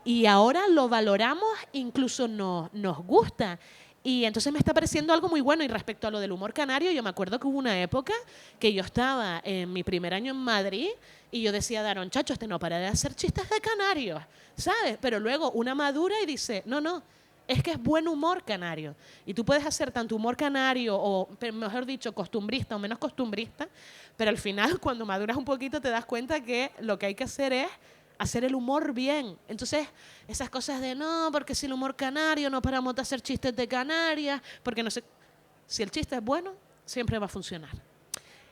Y ahora lo valoramos, incluso nos gusta. Y entonces me está pareciendo algo muy bueno. Y respecto a lo del humor canario, yo me acuerdo que hubo una época que yo estaba en mi primer año en Madrid y yo decía, Daron, chacho, no para de hacer chistes de canarios, ¿sabes? Pero luego una madura y dice, no, es que es buen humor canario. Y tú puedes hacer tanto humor canario, o mejor dicho, costumbrista o menos costumbrista, pero al final cuando maduras un poquito te das cuenta que lo que hay que hacer es hacer el humor bien. Entonces, esas cosas de no, porque si el humor canario no paramos de hacer chistes de Canarias, porque no sé. Si el chiste es bueno, siempre va a funcionar.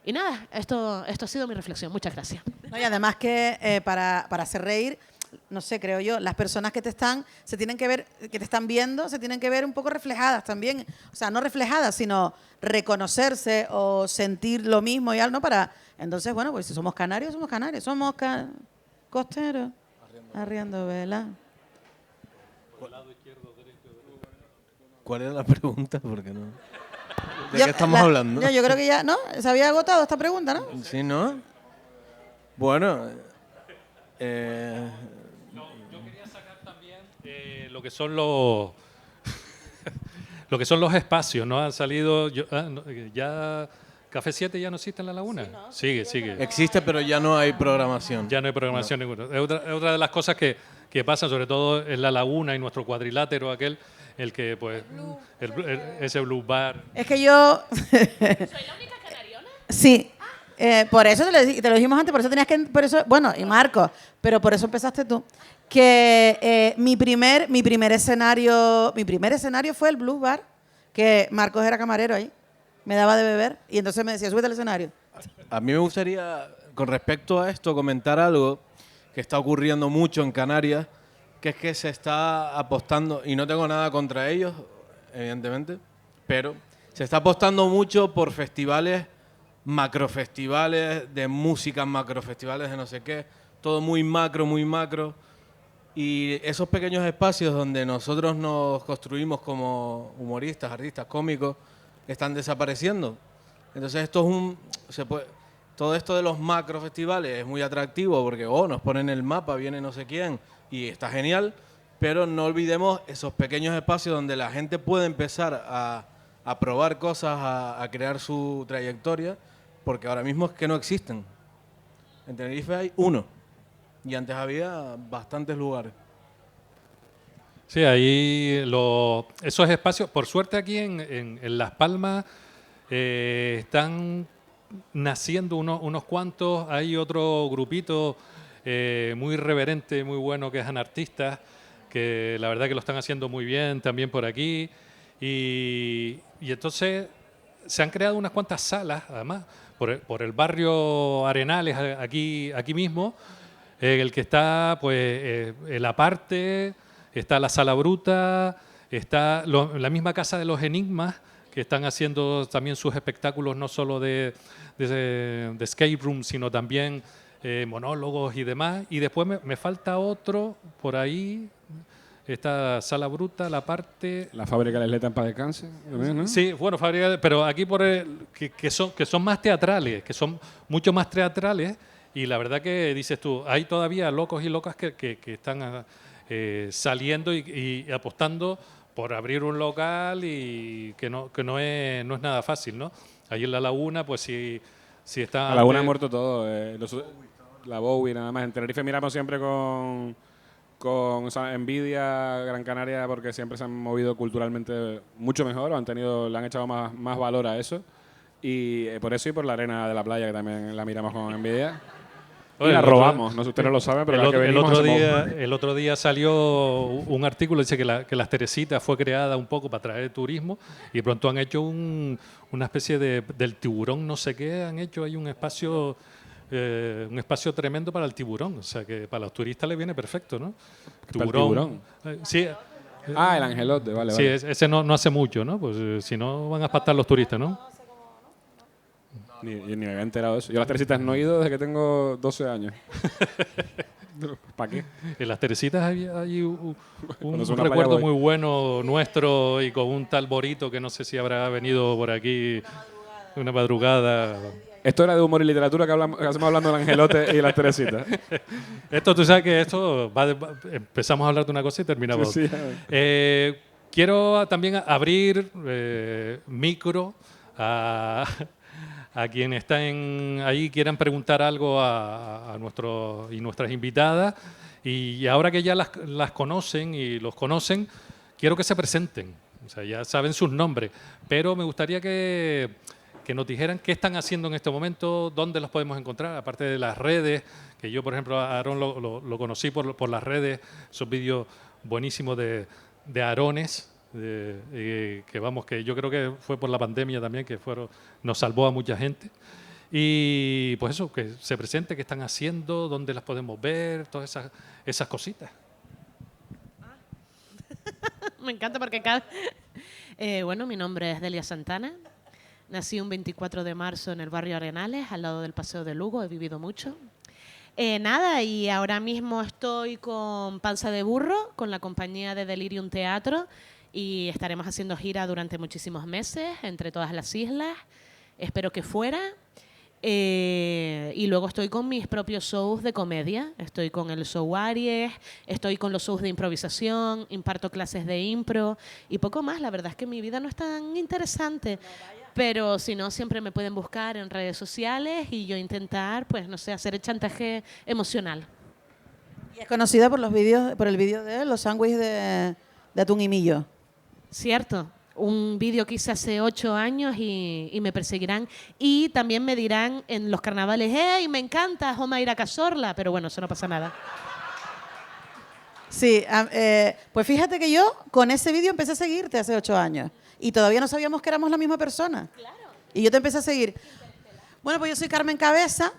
Y nada, esto ha sido mi reflexión. Muchas gracias. No, y además que para hacer reír, no sé, creo yo, las personas que te están viendo, se tienen que ver un poco reflejadas también. O sea, no reflejadas, sino reconocerse o sentir lo mismo y algo, ¿no? Entonces, bueno, pues si somos canarios, somos canarios. Somos costeros, arriando vela. ¿Cuál era la pregunta? Porque no. ¿De qué estamos hablando? Yo creo que ya, ¿no? Se había agotado esta pregunta, ¿no? Sí, ¿no? Bueno. Yo quería sacar también lo que son los lo que son los espacios, ¿no? Han salido ya Café 7 ya no existe en La Laguna. Sí, ¿no? Sigue. Existe, pero ya no hay programación. Ya no hay programación ninguna. Es otra de las cosas que pasan, sobre todo en La Laguna y nuestro cuadrilátero aquel, el que, pues, ese Blues Bar. Es que yo... ¿Soy la única canariona? Sí. Por eso te lo dijimos antes, por eso tenías que... Bueno, y Marco, pero por eso empezaste tú. Que mi primer escenario fue el Blues Bar, que Marcos era camarero ahí. Me daba de beber y entonces me decía, súbete al escenario. A mí me gustaría, con respecto a esto, comentar algo que está ocurriendo mucho en Canarias, que es que se está apostando, y no tengo nada contra ellos, evidentemente, pero se está apostando mucho por festivales, macrofestivales de música, macrofestivales de no sé qué, todo muy macro, y esos pequeños espacios donde nosotros nos construimos como humoristas, artistas, cómicos, están desapareciendo. Entonces todo esto de los macrofestivales es muy atractivo porque nos ponen el mapa, viene no sé quién y está genial, pero no olvidemos esos pequeños espacios donde la gente puede empezar a probar cosas, a crear su trayectoria, porque ahora mismo es que no existen. En Tenerife hay uno y antes había bastantes lugares. Sí, ahí esos espacios, por suerte aquí en Las Palmas están naciendo unos cuantos. Hay otro grupito muy irreverente, muy bueno, que es Anartistas, que la verdad que lo están haciendo muy bien también por aquí. Y entonces se han creado unas cuantas salas, además, por el barrio Arenales, aquí mismo, el que está pues el Aparte, está la Sala Bruta, está la misma Casa de los Enigmas, que están haciendo también sus espectáculos no solo de escape room, sino también monólogos y demás. Y después me falta otro por ahí, esta Sala Bruta, la parte... La fábrica de Isleta en paz descanse, también, ¿no? Sí, bueno, fábrica, pero aquí que son más teatrales, que son mucho más teatrales, y la verdad que dices tú, hay todavía locos y locas que están saliendo y apostando por abrir un local y que no es nada fácil, ¿no? Ahí en La Laguna, pues si está... La Laguna ha muerto todo. La Bowie, nada más. En Tenerife miramos siempre con envidia Gran Canaria porque siempre se han movido culturalmente mucho mejor, le han echado más valor a eso. Y por eso y por la arena de la playa, que también la miramos con envidia. Y la robamos, no sé si ustedes no lo saben, pero el otro día salió un artículo que dice que las Teresitas fue creada un poco para traer turismo y de pronto han hecho una especie del tiburón, no sé qué, han hecho ahí un espacio tremendo para el tiburón, o sea que para los turistas les viene perfecto, ¿no? Tiburón. Sí. El angelote, vale. Sí, ese no hace mucho, ¿no? Pues si no van a espantar los turistas, ¿no? Ni me había enterado de eso. Yo a las Teresitas no he ido desde que tengo 12 años. ¿Para qué? En las Teresitas hay un una recuerdo playa, muy bueno nuestro y con un tal Borito que no sé si habrá venido por aquí una madrugada. Esto era de humor y literatura que hacemos hablando del angelote y las Teresitas. Esto, tú sabes que esto empezamos a hablar de una cosa y terminamos. Sí. Quiero también abrir micro a quienes están ahí, quieran preguntar algo a nuestras invitadas. Y ahora que ya las conocen y los conocen, quiero que se presenten. O sea, ya saben sus nombres. Pero me gustaría que nos dijeran qué están haciendo en este momento, dónde los podemos encontrar, aparte de las redes, que yo, por ejemplo, a Aarón lo conocí por las redes, esos vídeos buenísimos de Aarones, que yo creo que fue por la pandemia también, que nos salvó a mucha gente. Y pues eso, que se presente, qué están haciendo, dónde las podemos ver, todas esas cositas. Me encanta porque bueno, mi nombre es Delia Santana. Nací un 24 de marzo en el barrio Arenales, al lado del Paseo de Lugo. He vivido mucho. Y ahora mismo estoy con Panza de Burro, con la compañía de Delirium Teatro, y estaremos haciendo gira durante muchísimos meses entre todas las islas. Espero que fuera. Y luego estoy con mis propios shows de comedia. Estoy con el show Aries, estoy con los shows de improvisación, imparto clases de impro y poco más. La verdad es que mi vida no es tan interesante. Pero si no, siempre me pueden buscar en redes sociales y yo intentar, pues no sé, hacer el chantaje emocional. Y es conocida por el vídeo de los sándwiches de atún y millo. Cierto. Un vídeo que hice hace 8 años y me perseguirán. Y también me dirán en los carnavales, ¡hey, me encanta Homaira Cazorla! Pero bueno, eso no pasa nada. Sí, pues fíjate que yo con ese vídeo empecé a seguirte hace 8 años. Y todavía no sabíamos que éramos la misma persona. Claro. Y yo te empecé a seguir. Bueno, pues yo soy Carmen Cabeza.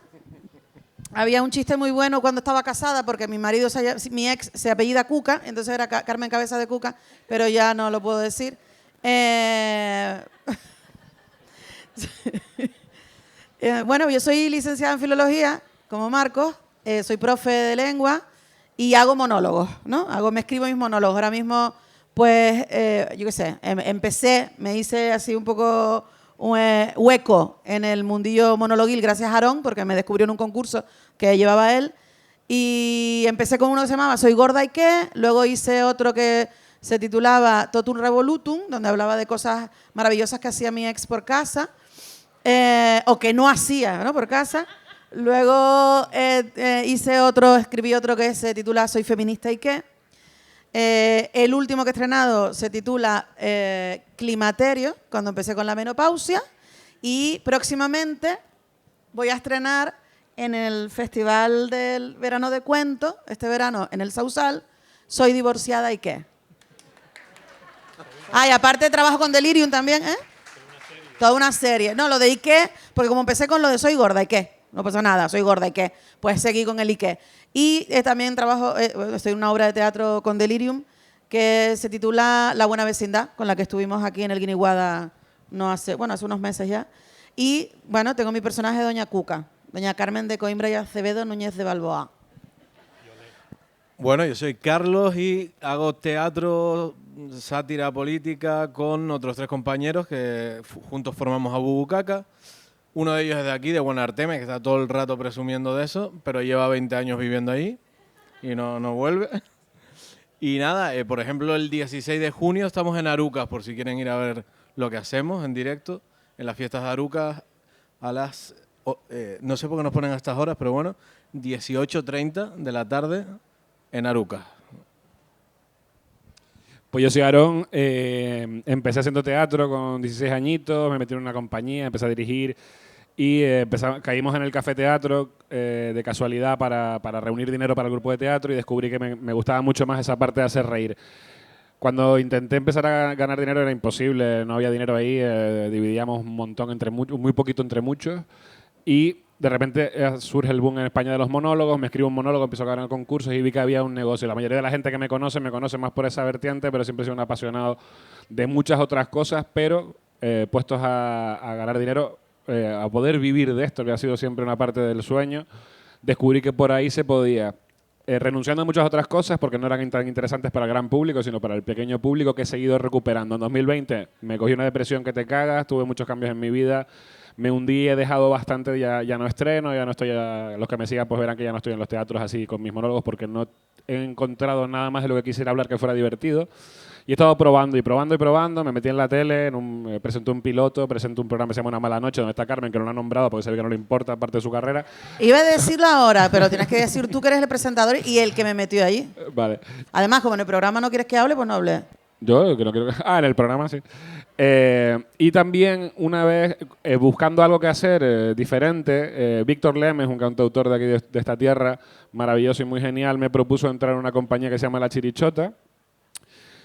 Había un chiste muy bueno cuando estaba casada, porque mi ex se apellida Cuca, entonces era Carmen Cabeza de Cuca, pero ya no lo puedo decir. Bueno, yo soy licenciada en Filología, como Marcos, soy profe de lengua y hago monólogos, ¿no? Me escribo mis monólogos. Ahora mismo, pues, yo qué sé, me hice así un poco hueco en el mundillo monologuil gracias a Aarón, porque me descubrió en un concurso que llevaba él. Y empecé con uno que se llamaba Soy gorda y qué, luego hice otro que se titulaba Totum Revolutum, donde hablaba de cosas maravillosas que hacía mi ex por casa, o que no hacía, ¿no?, por casa. Luego escribí otro que se titula Soy feminista y qué. El último que he estrenado se titula Climaterio, cuando empecé con la menopausia. Y próximamente voy a estrenar en el Festival del Verano de Cuento, este verano en el Sausal, Soy divorciada y qué. Y aparte trabajo con Delirium también, ¿eh? Toda una serie. No, lo de Ike, porque como empecé con lo de Soy gorda y qué, no pasa nada, soy gorda y qué, pues seguí con el Ike. Y también estoy en una obra de teatro con Delirium que se titula La buena vecindad, con la que estuvimos aquí en el Guiniguada hace unos meses ya. Y bueno, tengo mi personaje Doña Cuca, Doña Carmen de Coimbra y Acevedo Núñez de Balboa. Bueno, yo soy Carlos y hago teatro, sátira política con otros 3 compañeros que juntos formamos a Bubucaca. Uno de ellos es de aquí, de Buenarteme, que está todo el rato presumiendo de eso, pero lleva 20 años viviendo ahí y no vuelve. Y nada, por ejemplo, el 16 de junio estamos en Arucas, por si quieren ir a ver lo que hacemos en directo, en las fiestas de Arucas a las, no sé por qué nos ponen a estas horas, pero bueno, 18:30 de la tarde en Arucas. Pues yo soy Aarón, empecé haciendo teatro con 16 añitos, me metí en una compañía, empecé a dirigir y caímos en el Café Teatro de casualidad para reunir dinero para el grupo de teatro y descubrí que me gustaba mucho más esa parte de hacer reír. Cuando intenté empezar a ganar dinero era imposible, no había dinero ahí, dividíamos un montón entre muy poquito entre muchos y de repente surge el boom en España de los monólogos, me escribo un monólogo, empiezo a ganar concursos y vi que había un negocio. La mayoría de la gente que me conoce más por esa vertiente, pero siempre he sido un apasionado de muchas otras cosas, pero puestos a ganar dinero, a poder vivir de esto, que ha sido siempre una parte del sueño, descubrí que por ahí se podía. Renunciando a muchas otras cosas porque no eran tan interesantes para el gran público, sino para el pequeño público que he seguido recuperando. En 2020 me cogí una depresión que te cagas, tuve muchos cambios en mi vida, me hundí, he dejado bastante, ya no estreno, ya no estoy, los que me sigan pues verán que ya no estoy en los teatros así con mis monólogos porque no he encontrado nada más de lo que quisiera hablar que fuera divertido. Y he estado probando y probando, me metí en la tele, presenté un piloto, presenté un programa que se llama Una mala noche, donde está Carmen, que no lo ha nombrado porque se ve que no le importa, aparte de su carrera. Iba a decirlo ahora, pero tienes que decir tú que eres el presentador y el que me metió allí. Vale. Además, como en el programa no quieres que hable, pues no hable. Yo que no quiero... en el programa sí. Y también una vez, buscando algo que hacer diferente, Víctor Lemes, un cantautor de aquí de esta tierra, maravilloso y muy genial, me propuso entrar en una compañía que se llama La Chirichota,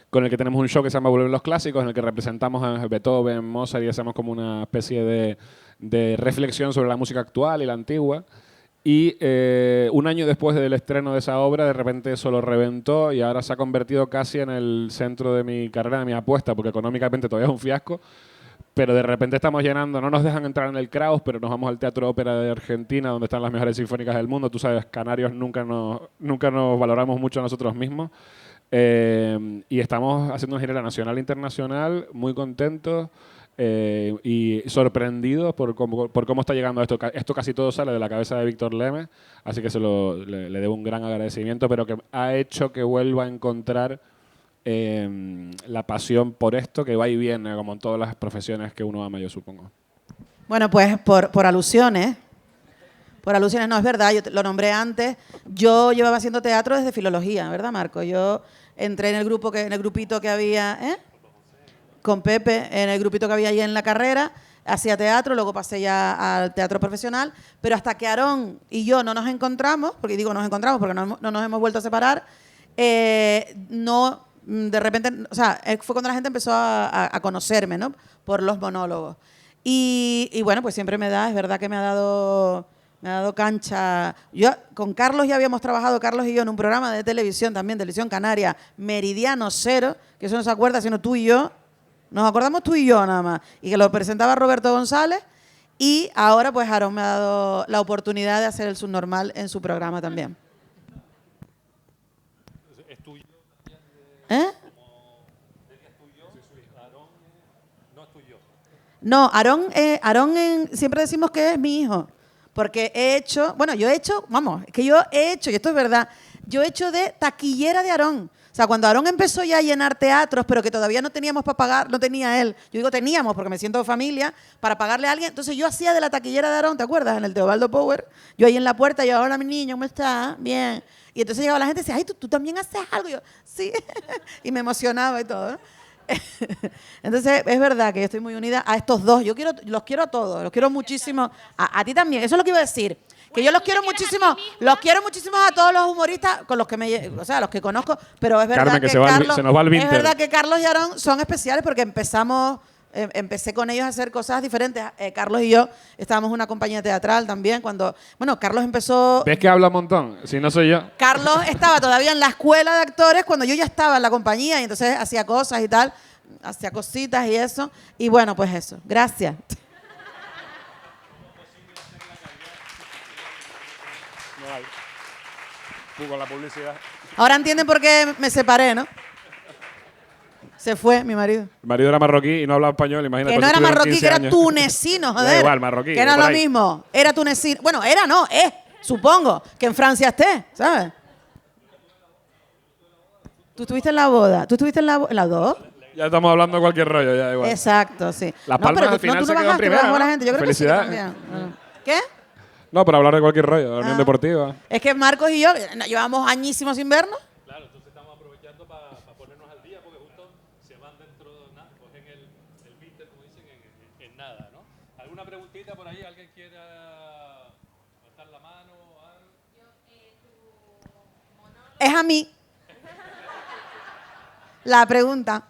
con el que tenemos un show que se llama Volver los Clásicos, en el que representamos a Beethoven, Mozart y hacemos como una especie de reflexión sobre la música actual y la antigua. Y un año después del estreno de esa obra, de repente eso lo reventó y ahora se ha convertido casi en el centro de mi carrera, de mi apuesta, porque económicamente todavía es un fiasco, pero de repente estamos llenando, no nos dejan entrar en el Kraus, pero nos vamos al Teatro Ópera de Argentina, donde están las mejores sinfónicas del mundo. Tú sabes, canarios nunca nos valoramos mucho a nosotros mismos. Y estamos haciendo una gira nacional e internacional, muy contentos y sorprendidos por cómo está llegando esto. Esto casi todo sale de la cabeza de Víctor Lemes, así que le debo un gran agradecimiento, pero que ha hecho que vuelva a encontrar la pasión por esto, que va y viene, como en todas las profesiones que uno ama, yo supongo. Bueno, pues por alusiones. Por alusiones, no, es verdad, yo lo nombré antes. Yo llevaba haciendo teatro desde filología, ¿verdad, Marco? Yo entré en el grupito que había, con Pepe, en el grupito que había ahí en la carrera, hacía teatro, luego pasé ya al teatro profesional, pero hasta que Aarón y yo no nos encontramos, porque digo nos encontramos porque no nos hemos vuelto a separar, de repente, o sea, fue cuando la gente empezó a conocerme, ¿no? Por los monólogos. Y bueno, pues siempre es verdad que me ha dado cancha. Yo con Carlos ya habíamos trabajado, Carlos y yo, en un programa de televisión también, Televisión Canaria, Meridiano Cero, que eso no se acuerda, sino tú y yo. Nos acordamos tú y yo nada más. Y que lo presentaba Roberto González. Y ahora pues Aarón me ha dado la oportunidad de hacer el subnormal en su programa también. ¿Es tuyo? ¿Eh? No es tuyo. No, Aarón siempre decimos que es mi hijo. Porque y esto es verdad, yo he hecho de taquillera de Aarón. O sea, cuando Aarón empezó ya a llenar teatros, pero que todavía no teníamos para pagar, no tenía él. Yo digo teníamos porque me siento de familia, para pagarle a alguien. Entonces yo hacía de la taquillera de Aarón, ¿te acuerdas? En el Teobaldo Power. Yo ahí en la puerta, yo, hola mi niño, ¿cómo estás? Bien. Y entonces llegaba la gente y decía, ay, tú también haces algo. Y yo, sí. Y me emocionaba y todo, ¿no? Entonces, es verdad que yo estoy muy unida a estos dos. Los quiero a todos, los quiero muchísimo. A ti también, eso es lo que iba a decir. Que yo los quiero muchísimo, a todos los humoristas con los que los que conozco, pero es verdad Carmen, que se nos va el es Vinter. verdad que Carlos y Aarón son especiales porque empecé con ellos a hacer cosas diferentes. Carlos y yo estábamos en una compañía teatral también Carlos empezó. ¿Ves que habla un montón? Si no soy yo. Carlos estaba todavía en la escuela de actores cuando yo ya estaba en la compañía y entonces hacía cosas y tal, hacía cositas y eso. Y bueno, pues eso. Gracias. Con la publicidad. Ahora entienden por qué me separé, ¿no? Se fue mi marido. Mi marido era marroquí y no hablaba español, imagínate. Que no por era eso tuvieron marroquí, 15 que era años. tunecino, Da joder. igual, marroquí, Que no es por lo ahí. mismo. Era tunecino. Bueno, era no, supongo que en Francia esté, ¿sabes? ¿Tú estuviste en la boda? ¿Tú estuviste en las dos? Ya estamos hablando de cualquier rollo, ya igual. Exacto, sí. Las no, Palmas pero al tú, final no, tú se no quedó en bajaste, primera, bajó la ¿no? gente. Yo creo que sí que Felicidades. también. ¿Qué? No, por hablar de cualquier rollo, de la Unión Deportiva. Es que Marcos y yo llevamos añísimos sin vernos. Claro, entonces estamos aprovechando para ponernos al día porque justo se van dentro de nada, cogen el Víctor, como dicen, en nada, ¿no? ¿Alguna preguntita por ahí? ¿Alguien quiera levantar la mano o algo? Es a mí. La pregunta.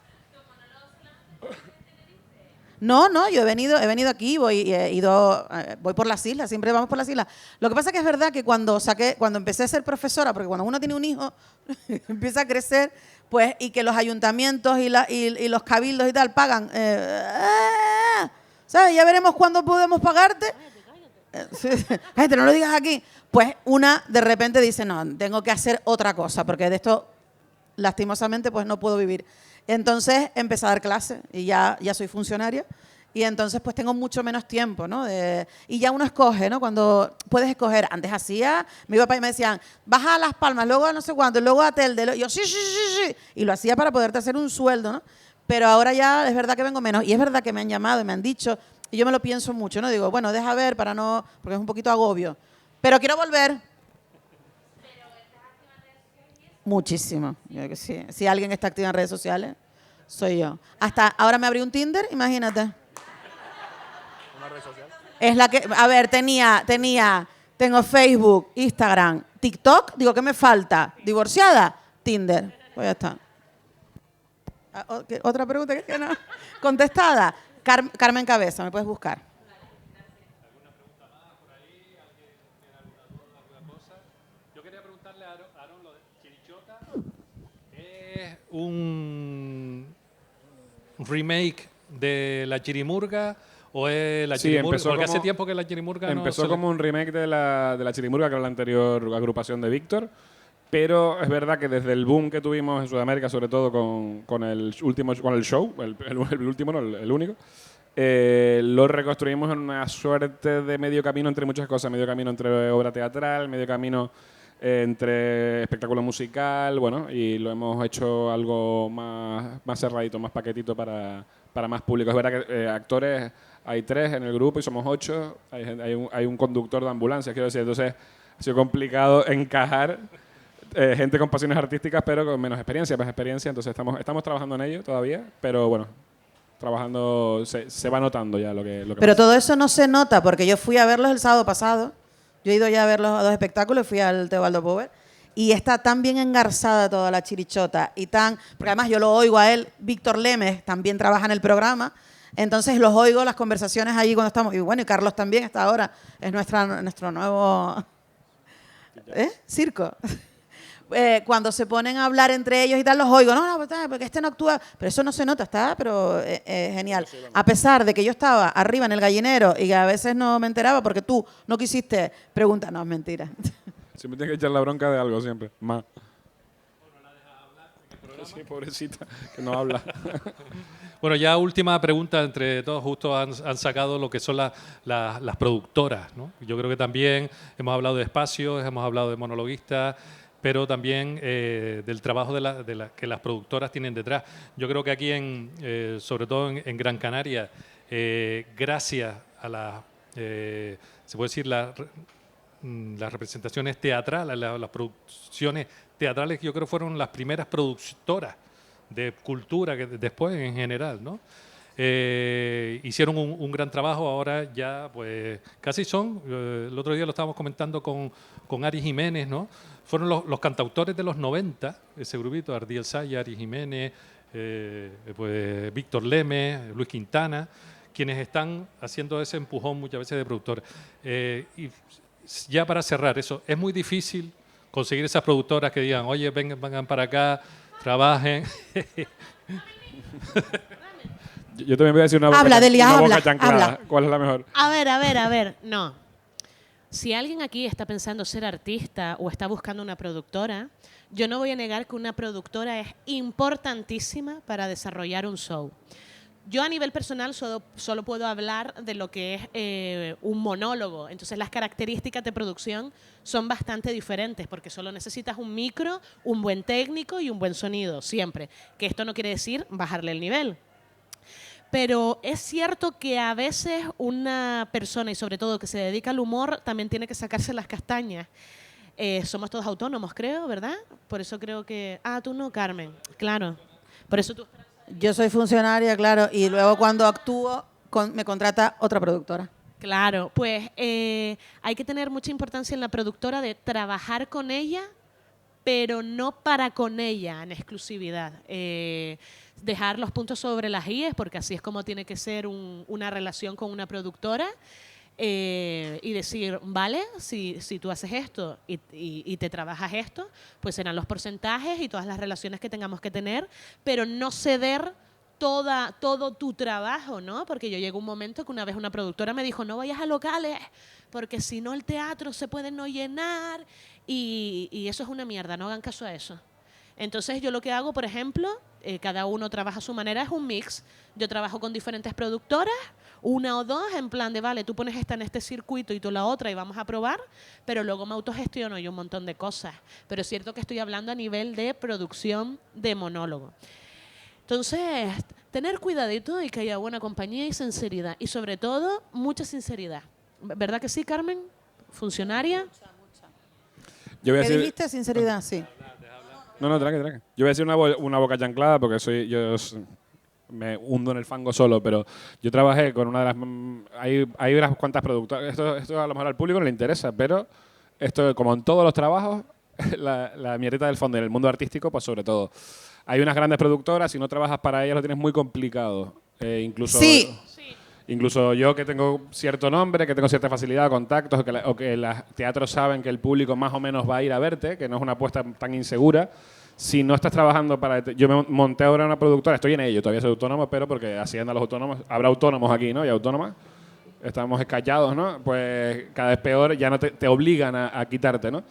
No, yo he venido aquí, voy por las islas, siempre vamos por las islas. Lo que pasa es que es verdad que cuando empecé a ser profesora, porque cuando uno tiene un hijo, empieza a crecer, pues, y que los ayuntamientos y los cabildos y tal pagan, ¿sabes? Ya veremos cuándo podemos pagarte. Cállate, no lo digas aquí. Pues una de repente dice, no, tengo que hacer otra cosa, porque de esto, lastimosamente, pues no puedo vivir. Entonces empecé a dar clases y ya soy funcionaria y entonces pues tengo mucho menos tiempo, ¿no? Y ya uno escoge, ¿no? Cuando puedes escoger. Antes me iba para y me decían, baja a Las Palmas, luego a no sé cuánto, luego a Telde. Y yo, sí. Y lo hacía para poderte hacer un sueldo, ¿no? Pero ahora ya es verdad que vengo menos. Y es verdad que me han llamado y me han dicho, y yo me lo pienso mucho, ¿no? Digo, bueno, deja ver para no, porque es un poquito agobio. Pero quiero volver. Muchísimo. Yo que sí. Si alguien está activo en redes sociales, soy yo. Hasta ahora me abrí un Tinder, imagínate. ¿Una red social? Es la que, a ver, tengo Facebook, Instagram, TikTok. Digo, ¿qué me falta? ¿Divorciada? Tinder. Pues ya está. ¿Otra pregunta que no? Contestada. Carmen Cabeza, me puedes buscar. Yo quería preguntarle a Aaron lo de Chirichota. ¿Es un remake de La Chirimurga o es La Sí, Chirimurga? empezó Porque como- hace tiempo que La Chirimurga no Empezó se le- como un remake de la Chirimurga, que era la anterior agrupación de Víctor. Pero es verdad que desde el boom que tuvimos en Sudamérica, sobre todo con el show, el último, no, el único, lo reconstruimos en una suerte de medio camino entre muchas cosas. Medio camino entre obra teatral, medio camino entre espectáculo musical, bueno, y lo hemos hecho algo más cerradito, más paquetito para más público. Es verdad que actores hay 3 en el grupo y somos 8. Hay un conductor de ambulancia, quiero decir. Entonces ha sido complicado encajar gente con pasiones artísticas, pero con menos experiencia, más experiencia. Entonces estamos trabajando en ello todavía, pero bueno, trabajando, se va notando ya lo que Pero pasa. todo eso no se nota porque yo fui a verlos el sábado pasado. Yo he ido ya a ver los 2 espectáculos, fui al Teobaldo Power y está tan bien engarzada toda la chirichota y porque además yo lo oigo a él, Víctor Lemes también trabaja en el programa, entonces los oigo las conversaciones allí cuando estamos, y bueno, y Carlos también está ahora, es nuestro nuevo circo. Cuando se ponen a hablar entre ellos y tal, los oigo, no, porque este no actúa, pero eso no se nota, pero genial. A pesar de que yo estaba arriba en el gallinero y que a veces no me enteraba porque tú no quisiste preguntar, no, es mentira. Siempre tienes que echar la bronca de algo, siempre. Más. Sí, pobrecita, que no habla. Bueno, ya última pregunta entre todos, justo han sacado lo que son las productoras, ¿no? Yo creo que también hemos hablado de espacios, hemos hablado de monologuistas, pero también del trabajo que las productoras tienen detrás. Yo creo que aquí, sobre todo en Gran Canaria, gracias a se puede decir, las representaciones teatrales, las producciones teatrales, yo creo que fueron las primeras productoras de cultura que después en general, ¿no? Hicieron un gran trabajo, ahora ya pues casi son, el otro día lo estábamos comentando con Ari Jiménez, ¿no? Fueron los cantautores de los 90, ese grupito, Ardiel Saya, Ari Jiménez, pues Víctor Leme, Luis Quintana, quienes están haciendo ese empujón muchas veces de productores. Y ya para cerrar eso, es muy difícil conseguir esas productoras que digan, oye, vengan para acá, trabajen. Yo también voy a decir una boca, Habla, Delia, una habla, boca chanclada. habla. ¿Cuál es la mejor? A ver, no. Si alguien aquí está pensando ser artista o está buscando una productora, yo no voy a negar que una productora es importantísima para desarrollar un show. Yo a nivel personal solo puedo hablar de lo que es un monólogo. Entonces las características de producción son bastante diferentes porque solo necesitas un micro, un buen técnico y un buen sonido, siempre. Que esto no quiere decir bajarle el nivel. Pero es cierto que a veces una persona, y sobre todo que se dedica al humor, también tiene que sacarse las castañas. Somos todos autónomos, creo, ¿verdad? Por eso creo que... Ah, tú no, Carmen. Claro. Por eso tú... Yo soy funcionaria, claro, y luego cuando actúo me contrata otra productora. Claro, pues hay que tener mucha importancia en la productora de trabajar con ella, pero no para con ella en exclusividad. Dejar los puntos sobre las IES, porque así es como tiene que ser una relación con una productora. Y decir, vale, si tú haces esto y te trabajas esto, pues serán los porcentajes y todas las relaciones que tengamos que tener, pero no ceder todo tu trabajo, ¿no? Porque yo llego a un momento que una vez una productora me dijo, no vayas a locales, porque si no el teatro se puede no llenar y eso es una mierda, no hagan caso a eso. Entonces yo lo que hago, por ejemplo, cada uno trabaja a su manera, es un mix. Yo trabajo con diferentes productoras, una o dos, en plan de, vale, tú pones esta en este circuito y tú la otra y vamos a probar, pero luego me autogestiono yo un montón de cosas. Pero es cierto que estoy hablando a nivel de producción de monólogo. Entonces, tener cuidadito y que haya buena compañía y sinceridad. Y sobre todo, mucha sinceridad. ¿Verdad que sí, Carmen? ¿Funcionaria? Yo voy a ¿Qué decir, dijiste? Sinceridad, sí. no, tranqui. Yo voy a decir una boca chanclada porque me hundo en el fango solo, pero yo trabajé con una de las... Hay unas cuantas productoras. Esto a lo mejor al público no le interesa, pero esto, como en todos los trabajos, la mierdita del fondo, en el mundo artístico, pues sobre todo. Hay unas grandes productoras, si no trabajas para ellas lo tienes muy complicado. Incluso... Sí. Incluso yo que tengo cierto nombre, que tengo cierta facilidad, contactos, o que los teatros saben que el público más o menos va a ir a verte, que no es una apuesta tan insegura. Si no estás trabajando para... Yo me monté ahora una productora, estoy en ello, todavía soy autónomo, pero porque así andan los autónomos. Habrá autónomos aquí, ¿no? Y autónomas. Estamos escallados, ¿no? Pues cada vez peor, ya no te obligan a quitarte, ¿no?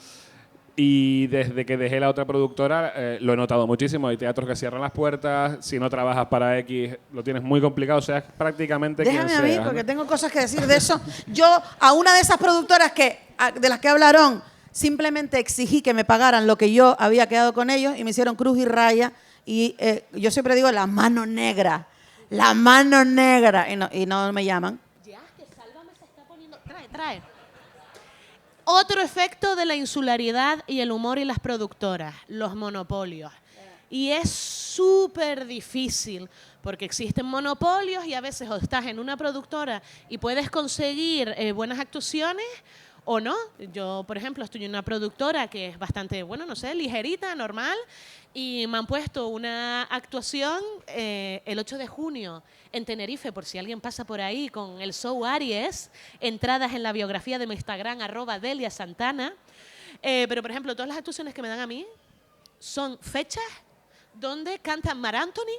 Y desde que dejé la otra productora lo he notado muchísimo. Hay teatros que cierran las puertas, si no trabajas para X lo tienes muy complicado, o sea, prácticamente Déjame quien a mí, sea, porque ¿no? tengo cosas que decir de eso. Yo a una de esas productoras de las que hablaron, simplemente exigí que me pagaran lo que yo había quedado con ellos y me hicieron cruz y raya. Y yo siempre digo la mano negra, y no me llaman. Ya, que Sálvame se está poniendo... Trae. Otro efecto de la insularidad y el humor y las productoras, los monopolios. Y es súper difícil porque existen monopolios y a veces o estás en una productora y puedes conseguir buenas actuaciones o no. Yo, por ejemplo, estoy en una productora que es bastante, bueno, no sé, ligerita, normal, y me han puesto una actuación el 8 de junio en Tenerife, por si alguien pasa por ahí, con el show Aries, entradas en la biografía de mi Instagram, @DeliaSantana. Pero, por ejemplo, todas las actuaciones que me dan a mí son fechas donde cantan Mar Anthony,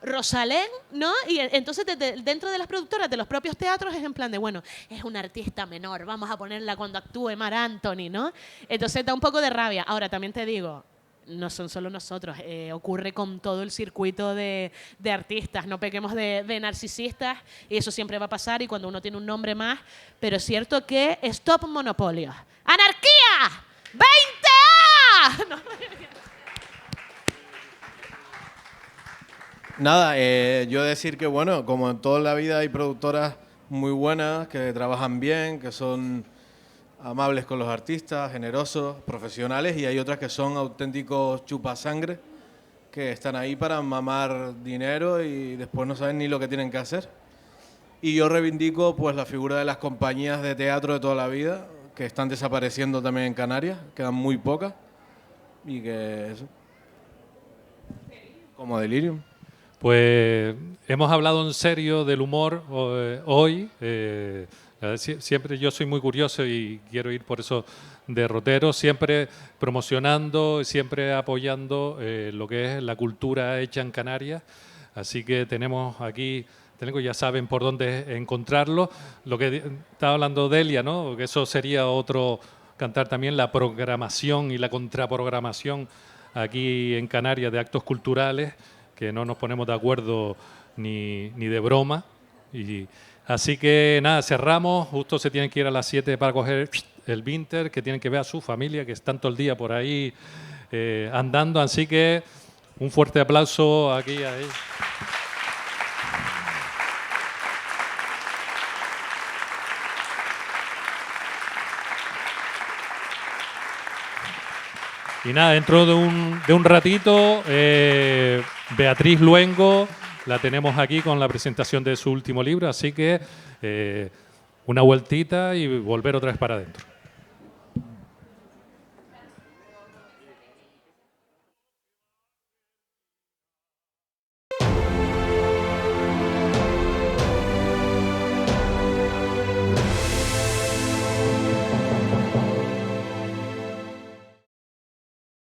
Rosalén, ¿no? Y entonces dentro de las productoras de los propios teatros es en plan de, bueno, es una artista menor, vamos a ponerla cuando actúe Mar Anthony, ¿no? Entonces da un poco de rabia. Ahora, también te digo, no son solo nosotros, ocurre con todo el circuito de artistas, no pequemos de narcisistas y eso siempre va a pasar y cuando uno tiene un nombre más, pero es cierto que stop monopolios. ¡Anarquía! ¡20A! No. Nada, yo decir que, bueno, como en toda la vida hay productoras muy buenas, que trabajan bien, que son amables con los artistas, generosos, profesionales, y hay otras que son auténticos chupasangre, que están ahí para mamar dinero y después no saben ni lo que tienen que hacer. Y yo reivindico pues la figura de las compañías de teatro de toda la vida, que están desapareciendo también en Canarias, quedan muy pocas, y que eso, como Delirium. Pues hemos hablado en serio del humor hoy. Siempre yo soy muy curioso y quiero ir por eso derrotero, siempre promocionando, siempre apoyando lo que es la cultura hecha en Canarias. Así que tenemos aquí técnicos ya saben por dónde encontrarlo. Lo que estaba hablando Delia, ¿no? Que eso sería otro cantar también, la programación y la contraprogramación aquí en Canarias de actos culturales, que no nos ponemos de acuerdo ni de broma. Así que nada, cerramos. Justo se tienen que ir a las 7 para coger el Vinter, que tienen que ver a su familia, que están todo el día por ahí andando. Así que un fuerte aplauso aquí a ellos. Y nada, dentro de un ratito, Beatriz Luengo la tenemos aquí con la presentación de su último libro, así que una vueltita y volver otra vez para adentro.